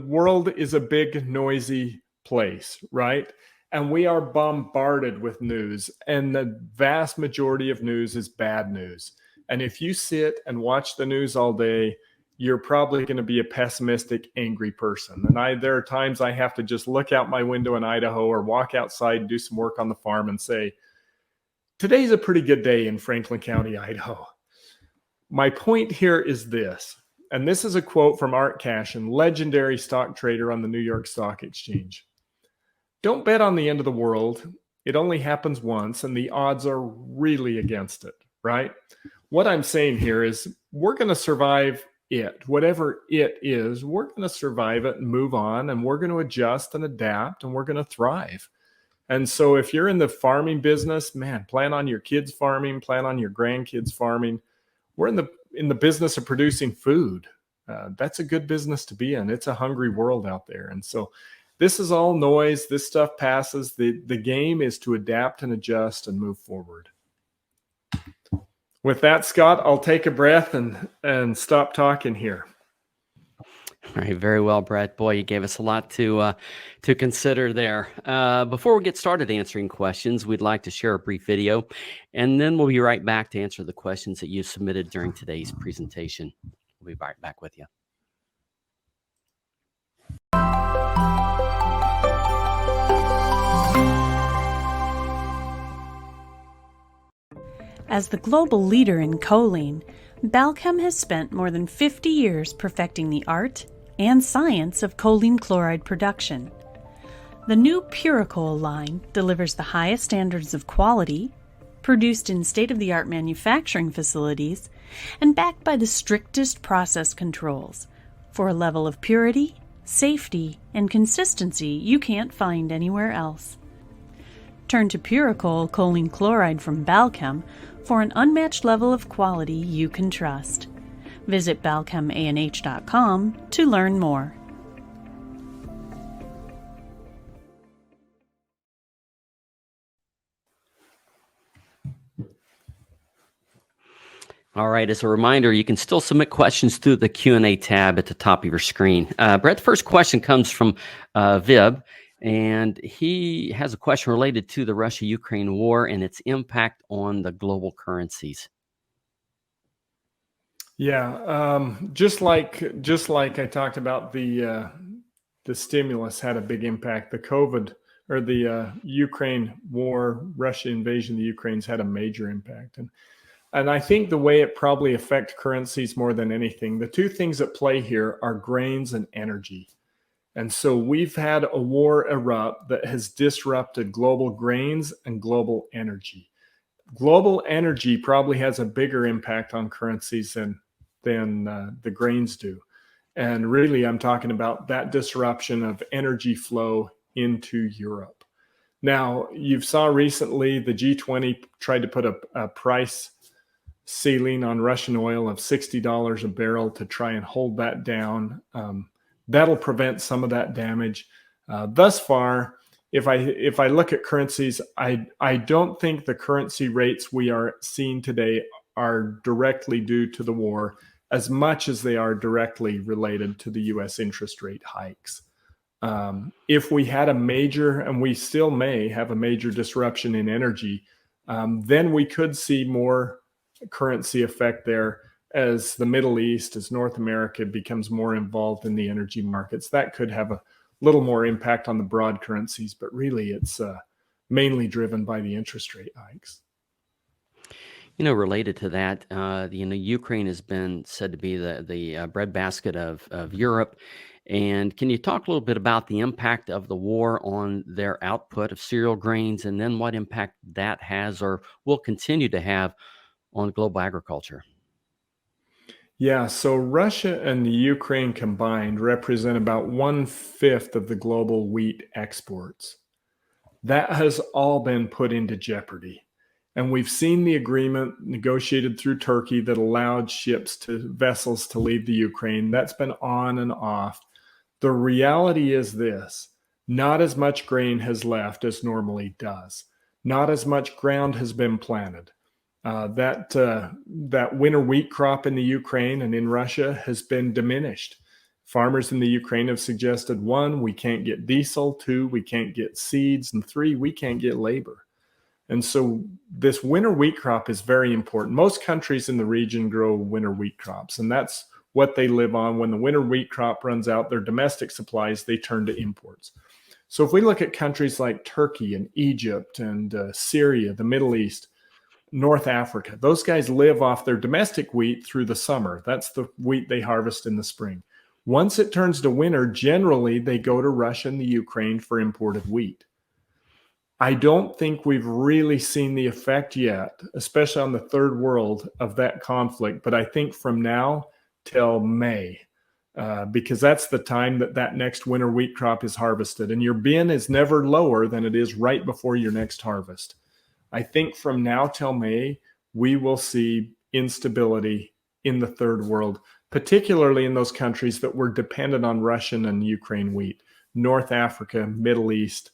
world is a big, noisy place, right? And we are bombarded with news, and the vast majority of news is bad news. And if you sit and watch the news all day, you're probably going to be a pessimistic, angry person. And there are times I have to just look out my window in Idaho or walk outside and do some work on the farm and say, today's a pretty good day in Franklin County, Idaho. My point here is this, and this is a quote from Art Cashin, legendary stock trader on the New York Stock Exchange. Don't bet on the end of the world. It only happens once, and the odds are really against it, right? What I'm saying here is we're going to survive it. Whatever it is, we're going to survive it and move on, and we're going to adjust and adapt, and we're going to thrive. And so if you're in the farming business, man, plan on your kids farming, plan on your grandkids farming. We're in the business of producing food. That's a good business to be in. It's a hungry world out there. And so this is all noise. This stuff passes. The game is to adapt and adjust and move forward. With that, Scott, I'll take a breath and stop talking here. All right, very well, Brett. Boy, you gave us a lot to consider there. Before we get started answering questions, we'd like to share a brief video, and then we'll be right back to answer the questions that you submitted during today's presentation. We'll be right back with you. As the global leader in choline, Balchem has spent more than 50 years perfecting the art and science of choline chloride production. The new Puricol line delivers the highest standards of quality, produced in state-of-the-art manufacturing facilities, and backed by the strictest process controls for a level of purity, safety, and consistency you can't find anywhere else. Turn to Puricol choline chloride from Balchem for an unmatched level of quality you can trust. Visit balchemanh.com to learn more. All right, as a reminder, you can still submit questions through the Q&A tab at the top of your screen. Brett, the first question comes from Vib, and he has a question related to the Russia-Ukraine war and its impact on the global currencies. Yeah, just like I talked about, the stimulus had a big impact. The COVID or the Ukraine war, Russia invasion of the Ukraine's had a major impact, and I think the way it probably affects currencies more than anything, the two things at play here are grains and energy. And so we've had a war erupt that has disrupted global grains and global energy. Global energy probably has a bigger impact on currencies than the grains do. And really, I'm talking about that disruption of energy flow into Europe. Now, you saw recently the G20 tried to put a price ceiling on Russian oil of $60 a barrel to try and hold that down. That'll prevent some of that damage. Thus far, if I look at currencies, I don't think the currency rates we are seeing today are directly due to the war as much as they are directly related to the U.S. interest rate hikes. If we had a major, and we still may have a major disruption in energy, then we could see more currency effect there as the Middle East, as North America becomes more involved in the energy markets. That could have a little more impact on the broad currencies, but really it's mainly driven by the interest rate hikes. Related to that, Ukraine has been said to be the breadbasket of Europe. And can you talk a little bit about the impact of the war on their output of cereal grains, and then what impact that has or will continue to have on global agriculture? Yeah, so Russia and the Ukraine combined represent about 1/5 of the global wheat exports. That has all been put into jeopardy. And we've seen the agreement negotiated through Turkey that allowed vessels to leave the Ukraine. That's been on and off. The reality is this: not as much grain has left as normally does. Not as much ground has been planted. That winter wheat crop in the Ukraine and in Russia has been diminished. Farmers in the Ukraine have suggested, 1, we can't get diesel, 2, we can't get seeds, and 3, we can't get labor. And so this winter wheat crop is very important. Most countries in the region grow winter wheat crops, and that's what they live on. When the winter wheat crop runs out, their domestic supplies, they turn to imports. So if we look at countries like Turkey and Egypt and Syria, the Middle East, North Africa, those guys live off their domestic wheat through the summer. That's the wheat they harvest in the spring. Once it turns to winter, generally they go to Russia and the Ukraine for imported wheat. I don't think we've really seen the effect yet, especially on the third world, of that conflict. But I think from now till May, because that's the time that next winter wheat crop is harvested. And your bin is never lower than it is right before your next harvest. I think from now till May, we will see instability in the third world, particularly in those countries that were dependent on Russian and Ukraine wheat, North Africa, Middle East,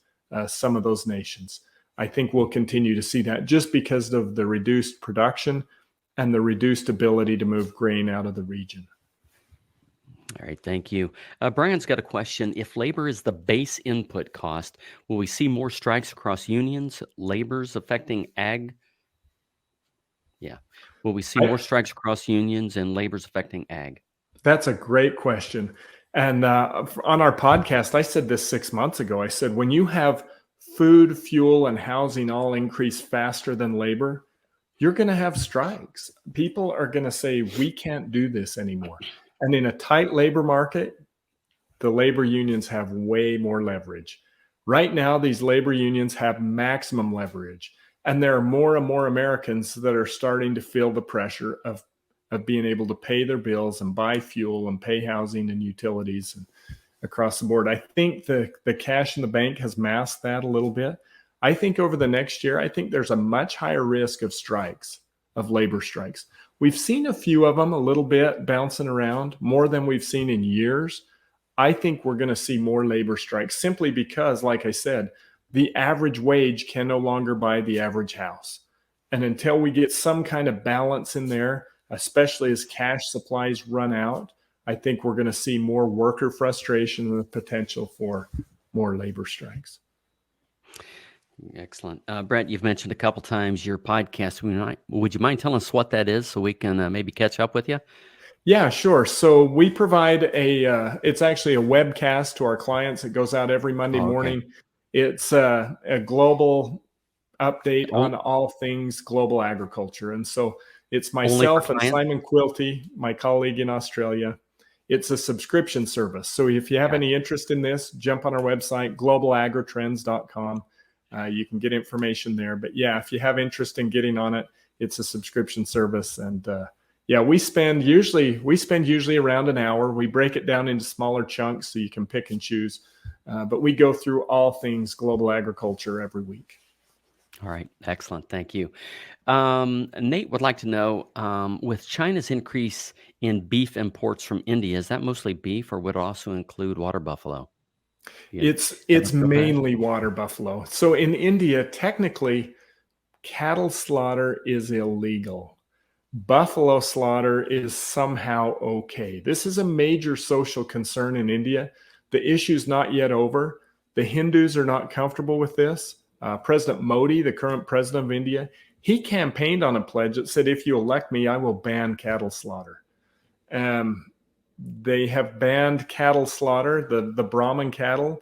some of those nations. I think we'll continue to see that just because of the reduced production and the reduced ability to move grain out of the region. All right, thank you. Brian's got a question. If labor is the base input cost, will we see more strikes across unions, labor's affecting ag? Yeah. Will we see more strikes across unions and labor's affecting ag? That's a great question. And on our podcast, I said this 6 months ago. I said, when you have food, fuel, and housing all increase faster than labor, you're going to have strikes. People are going to say, we can't do this anymore. And in a tight labor market, the labor unions have way more leverage. Right now, these labor unions have maximum leverage. And there are more and more Americans that are starting to feel the pressure of being able to pay their bills and buy fuel and pay housing and utilities and across the board. I think the cash in the bank has masked that a little bit. I think over the next year, I think there's a much higher risk of strikes, of labor strikes. We've seen a few of them a little bit bouncing around, more than we've seen in years. I think we're going to see more labor strikes simply because, like I said, the average wage can no longer buy the average house. And until we get some kind of balance in there, especially as cash supplies run out, I think we're going to see more worker frustration and the potential for more labor strikes. Excellent. Brett, you've mentioned a couple times your podcast. Would you mind telling us what that is so we can maybe catch up with you? Yeah, sure. So we provide it's actually a webcast to our clients. It goes out every Monday morning. It's a global update on all things global agriculture. And so it's myself and Simon Quilty, my colleague in Australia. It's a subscription service. So if you have any interest in this, jump on our website, globalagritrends.com. You can get information there. But yeah, if you have interest in getting on it, it's a subscription service. And we spend usually around an hour. We break it down into smaller chunks so you can pick and choose. But we go through all things global agriculture every week. All right. Excellent. Thank you. Nate would like to know, with China's increase in beef imports from India, is that mostly beef or would it also include water buffalo? Yeah. It's mainly water buffalo. So in India, technically, cattle slaughter is illegal. Buffalo slaughter is somehow okay. This is a major social concern in India. The issue's not yet over. The Hindus are not comfortable with this. President Modi, the current president of India, he campaigned on a pledge that said, if you elect me, I will ban cattle slaughter. They have banned cattle slaughter. The Brahman cattle,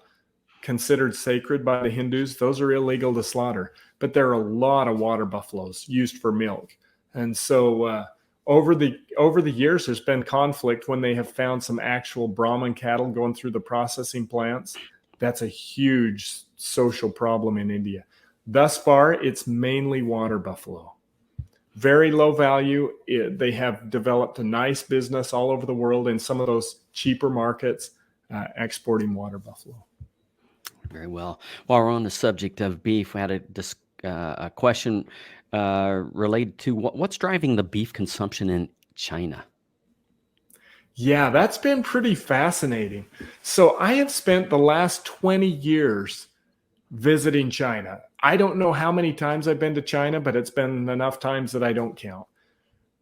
considered sacred by the Hindus, those are illegal to slaughter. But there are a lot of water buffaloes used for milk. And so over the years, there's been conflict when they have found some actual Brahman cattle going through the processing plants. That's a huge social problem in India. Thus far, it's mainly water buffalo. Very low value. They have developed a nice business all over the world in some of those cheaper markets, exporting water buffalo. Very well. While we're on the subject of beef, we had a question related to what's driving the beef consumption in China. Yeah, that's been pretty fascinating. So I have spent the last 20 years visiting China. I don't know how many times I've been to China, but it's been enough times that I don't count.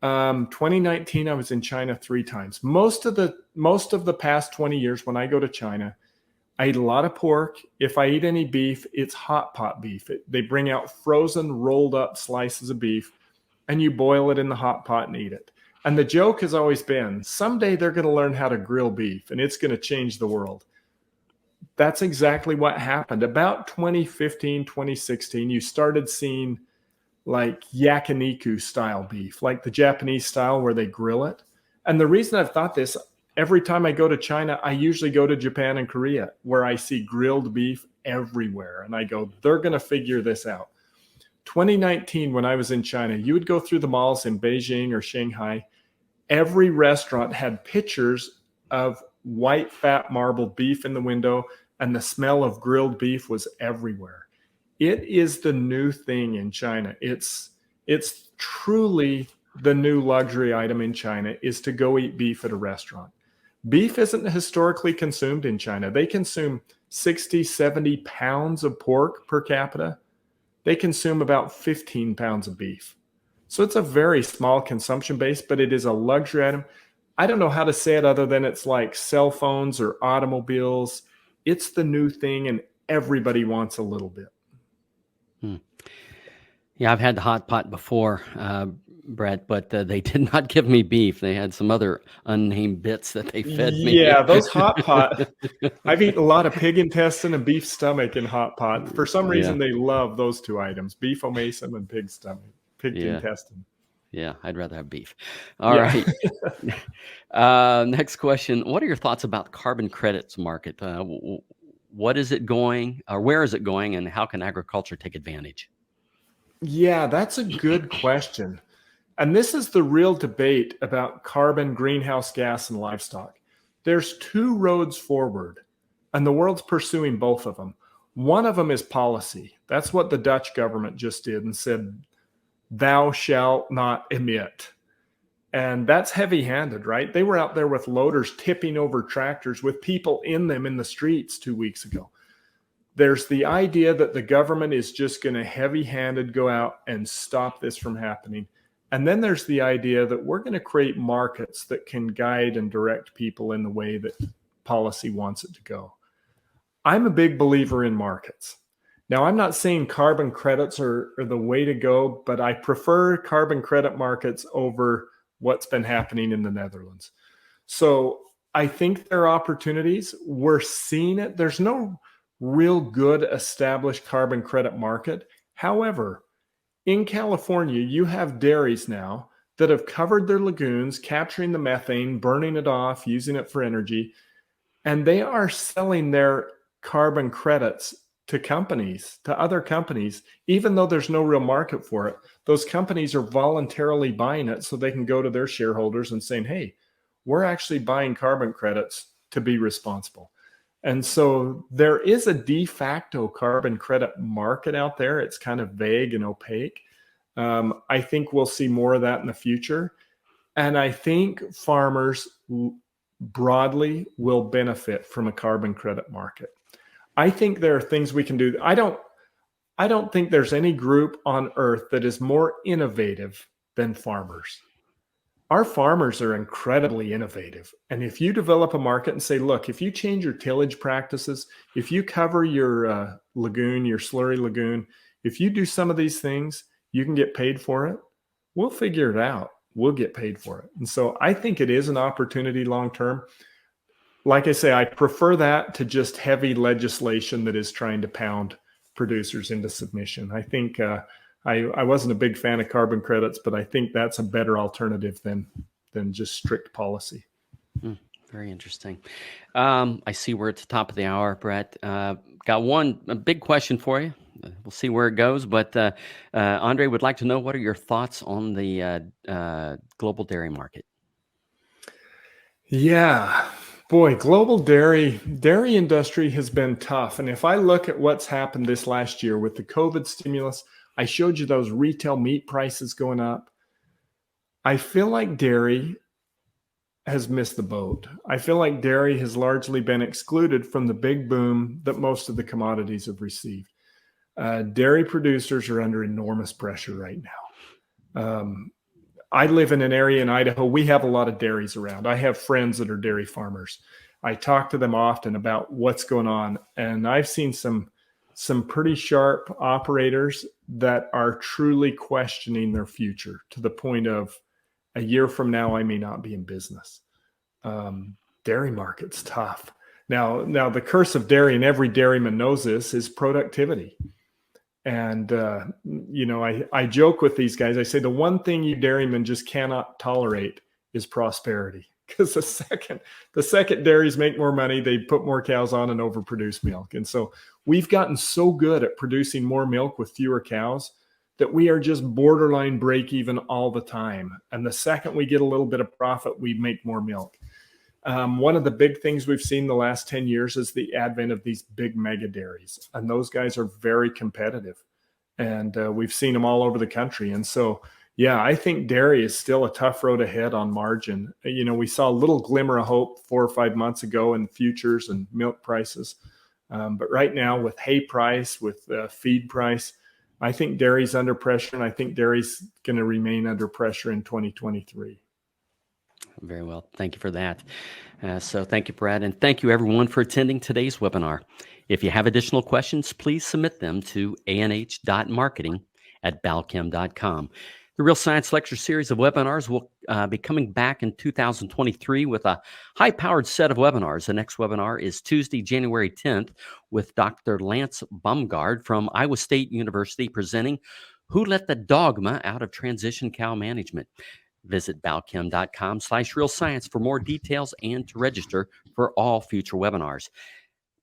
2019, I was in China 3 times. Most of the past 20 years, when I go to China, I eat a lot of pork. If I eat any beef, it's hot pot beef. They bring out frozen, rolled up slices of beef, and you boil it in the hot pot and eat it. And the joke has always been, someday they're going to learn how to grill beef, and it's going to change the world. That's exactly what happened. About 2015, 2016, you started seeing like yakiniku style beef, like the Japanese style where they grill it. And the reason I've thought this, every time I go to China, I usually go to Japan and Korea, where I see grilled beef everywhere. And I go, they're going to figure this out. 2019, when I was in China, you would go through the malls in Beijing or Shanghai. Every restaurant had pictures of white fat marbled beef in the window, and the smell of grilled beef was everywhere. It is the new thing in China. It's truly the new luxury item in China is to go eat beef at a restaurant. Beef isn't historically consumed in China. They consume 60, 70 pounds of pork per capita. They consume about 15 pounds of beef. So it's a very small consumption base, but it is a luxury item. I don't know how to say it other than it's like cell phones or automobiles. It's the new thing, and everybody wants a little bit. Yeah, I've had the hot pot before, Brett, but they did not give me beef. They had some other unnamed bits that they fed me. Yeah, those hot pot. I've eaten a lot of pig intestine and beef stomach in hot pot. For some reason, they love those 2 items, beef omasum and pig stomach, pig intestine. Yeah, I'd rather have beef. All right. Next question. What are your thoughts about the carbon credits market? What is it going, or where is it going, and how can agriculture take advantage? Yeah, that's a good question. And this is the real debate about carbon, greenhouse gas, and livestock. There's 2 roads forward, and the world's pursuing both of them. One of them is policy. That's what the Dutch government just did and said, thou shalt not emit. And that's heavy-handed, right? They were out there with loaders tipping over tractors with people in them in the streets 2 weeks ago. There's the idea that the government is just going to heavy-handed go out and stop this from happening. And then there's the idea that we're going to create markets that can guide and direct people in the way that policy wants it to go. I'm a big believer in markets. Now, I'm not saying carbon credits are the way to go, but I prefer carbon credit markets over what's been happening in the Netherlands. So I think there are opportunities. We're seeing it. There's no real good established carbon credit market. However, in California, you have dairies now that have covered their lagoons, capturing the methane, burning it off, using it for energy, and they are selling their carbon credits to companies, to other companies, even though there's no real market for it. Those companies are voluntarily buying it so they can go to their shareholders and saying, hey, we're actually buying carbon credits to be responsible. And so there is a de facto carbon credit market out there. It's kind of vague and opaque. I think we'll see more of that in the future. And I think farmers broadly will benefit from a carbon credit market. I think there are things we can do. I don't think there's any group on earth that is more innovative than farmers. Our farmers are incredibly innovative. And if you develop a market and say, look, if you change your tillage practices, if you cover your lagoon, your slurry lagoon, if you do some of these things, you can get paid for it. We'll figure it out. We'll get paid for it. And so I think it is an opportunity long term. Like I say, I prefer that to just heavy legislation that is trying to pound producers into submission. I think I wasn't a big fan of carbon credits, but I think that's a better alternative than just strict policy. Very interesting. I see we're at the top of the hour, Brett. Got a big question for you. We'll see where it goes. But Andre would like to know, what are your thoughts on the global dairy market? Yeah, boy, global dairy industry has been tough. And if I look at what's happened this last year with the COVID stimulus, I showed you those retail meat prices going up. I feel like dairy has missed the boat. I feel like dairy has largely been excluded from the big boom that most of the commodities have received. Dairy producers are under enormous pressure right now. I live in an area in Idaho. We have a lot of dairies around. I have friends that are dairy farmers. I talk to them often about what's going on. And I've seen some pretty sharp operators that are truly questioning their future, to the point of, a year from now, I may not be in business. Dairy market's tough. Now the curse of dairy, and every dairyman knows this, is productivity. And, I joke with these guys. I say, the one thing you dairymen just cannot tolerate is prosperity. Because the second dairies make more money, they put more cows on and overproduce milk. And so we've gotten so good at producing more milk with fewer cows that we are just borderline break even all the time. And the second we get a little bit of profit, we make more milk. One of the big things we've seen the last 10 years is the advent of these big mega dairies. And those guys are very competitive. And we've seen them all over the country. And so, yeah, I think dairy is still a tough road ahead on margin. We saw a little glimmer of hope 4 or 5 months ago in futures and milk prices. But right now, with hay price, with feed price, I think dairy's under pressure, and I think dairy's going to remain under pressure in 2023. Very well. Thank you for that. So thank you, Brad, and thank you, everyone, for attending today's webinar. If you have additional questions, please submit them to anh.marketing@balchem.com. The Real Science Lecture Series of webinars will be coming back in 2023 with a high-powered set of webinars. The next webinar is Tuesday, January 10th, with Dr. Lance Baumgard from Iowa State University, presenting Who Let the Dogma Out of Transition Cow Management. Visit balchem.com/real science for more details and to register for all future webinars.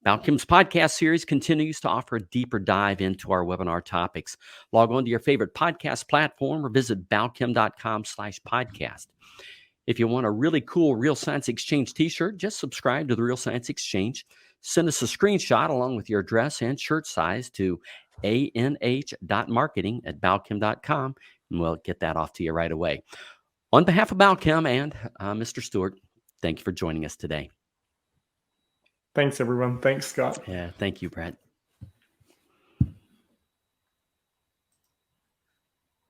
Balchem's podcast series continues to offer a deeper dive into our webinar topics. Log on to your favorite podcast platform or visit balchem.com/podcast. If you want a really cool Real Science Exchange t-shirt, just subscribe to the Real Science Exchange. Send us a screenshot along with your address and shirt size to anh.marketing@balchem.com, and we'll get that off to you right away. On behalf of Balchem and Mr. Stuart, thank you for joining us today. Thanks, everyone. Thanks, Scott. Yeah, thank you, Brett.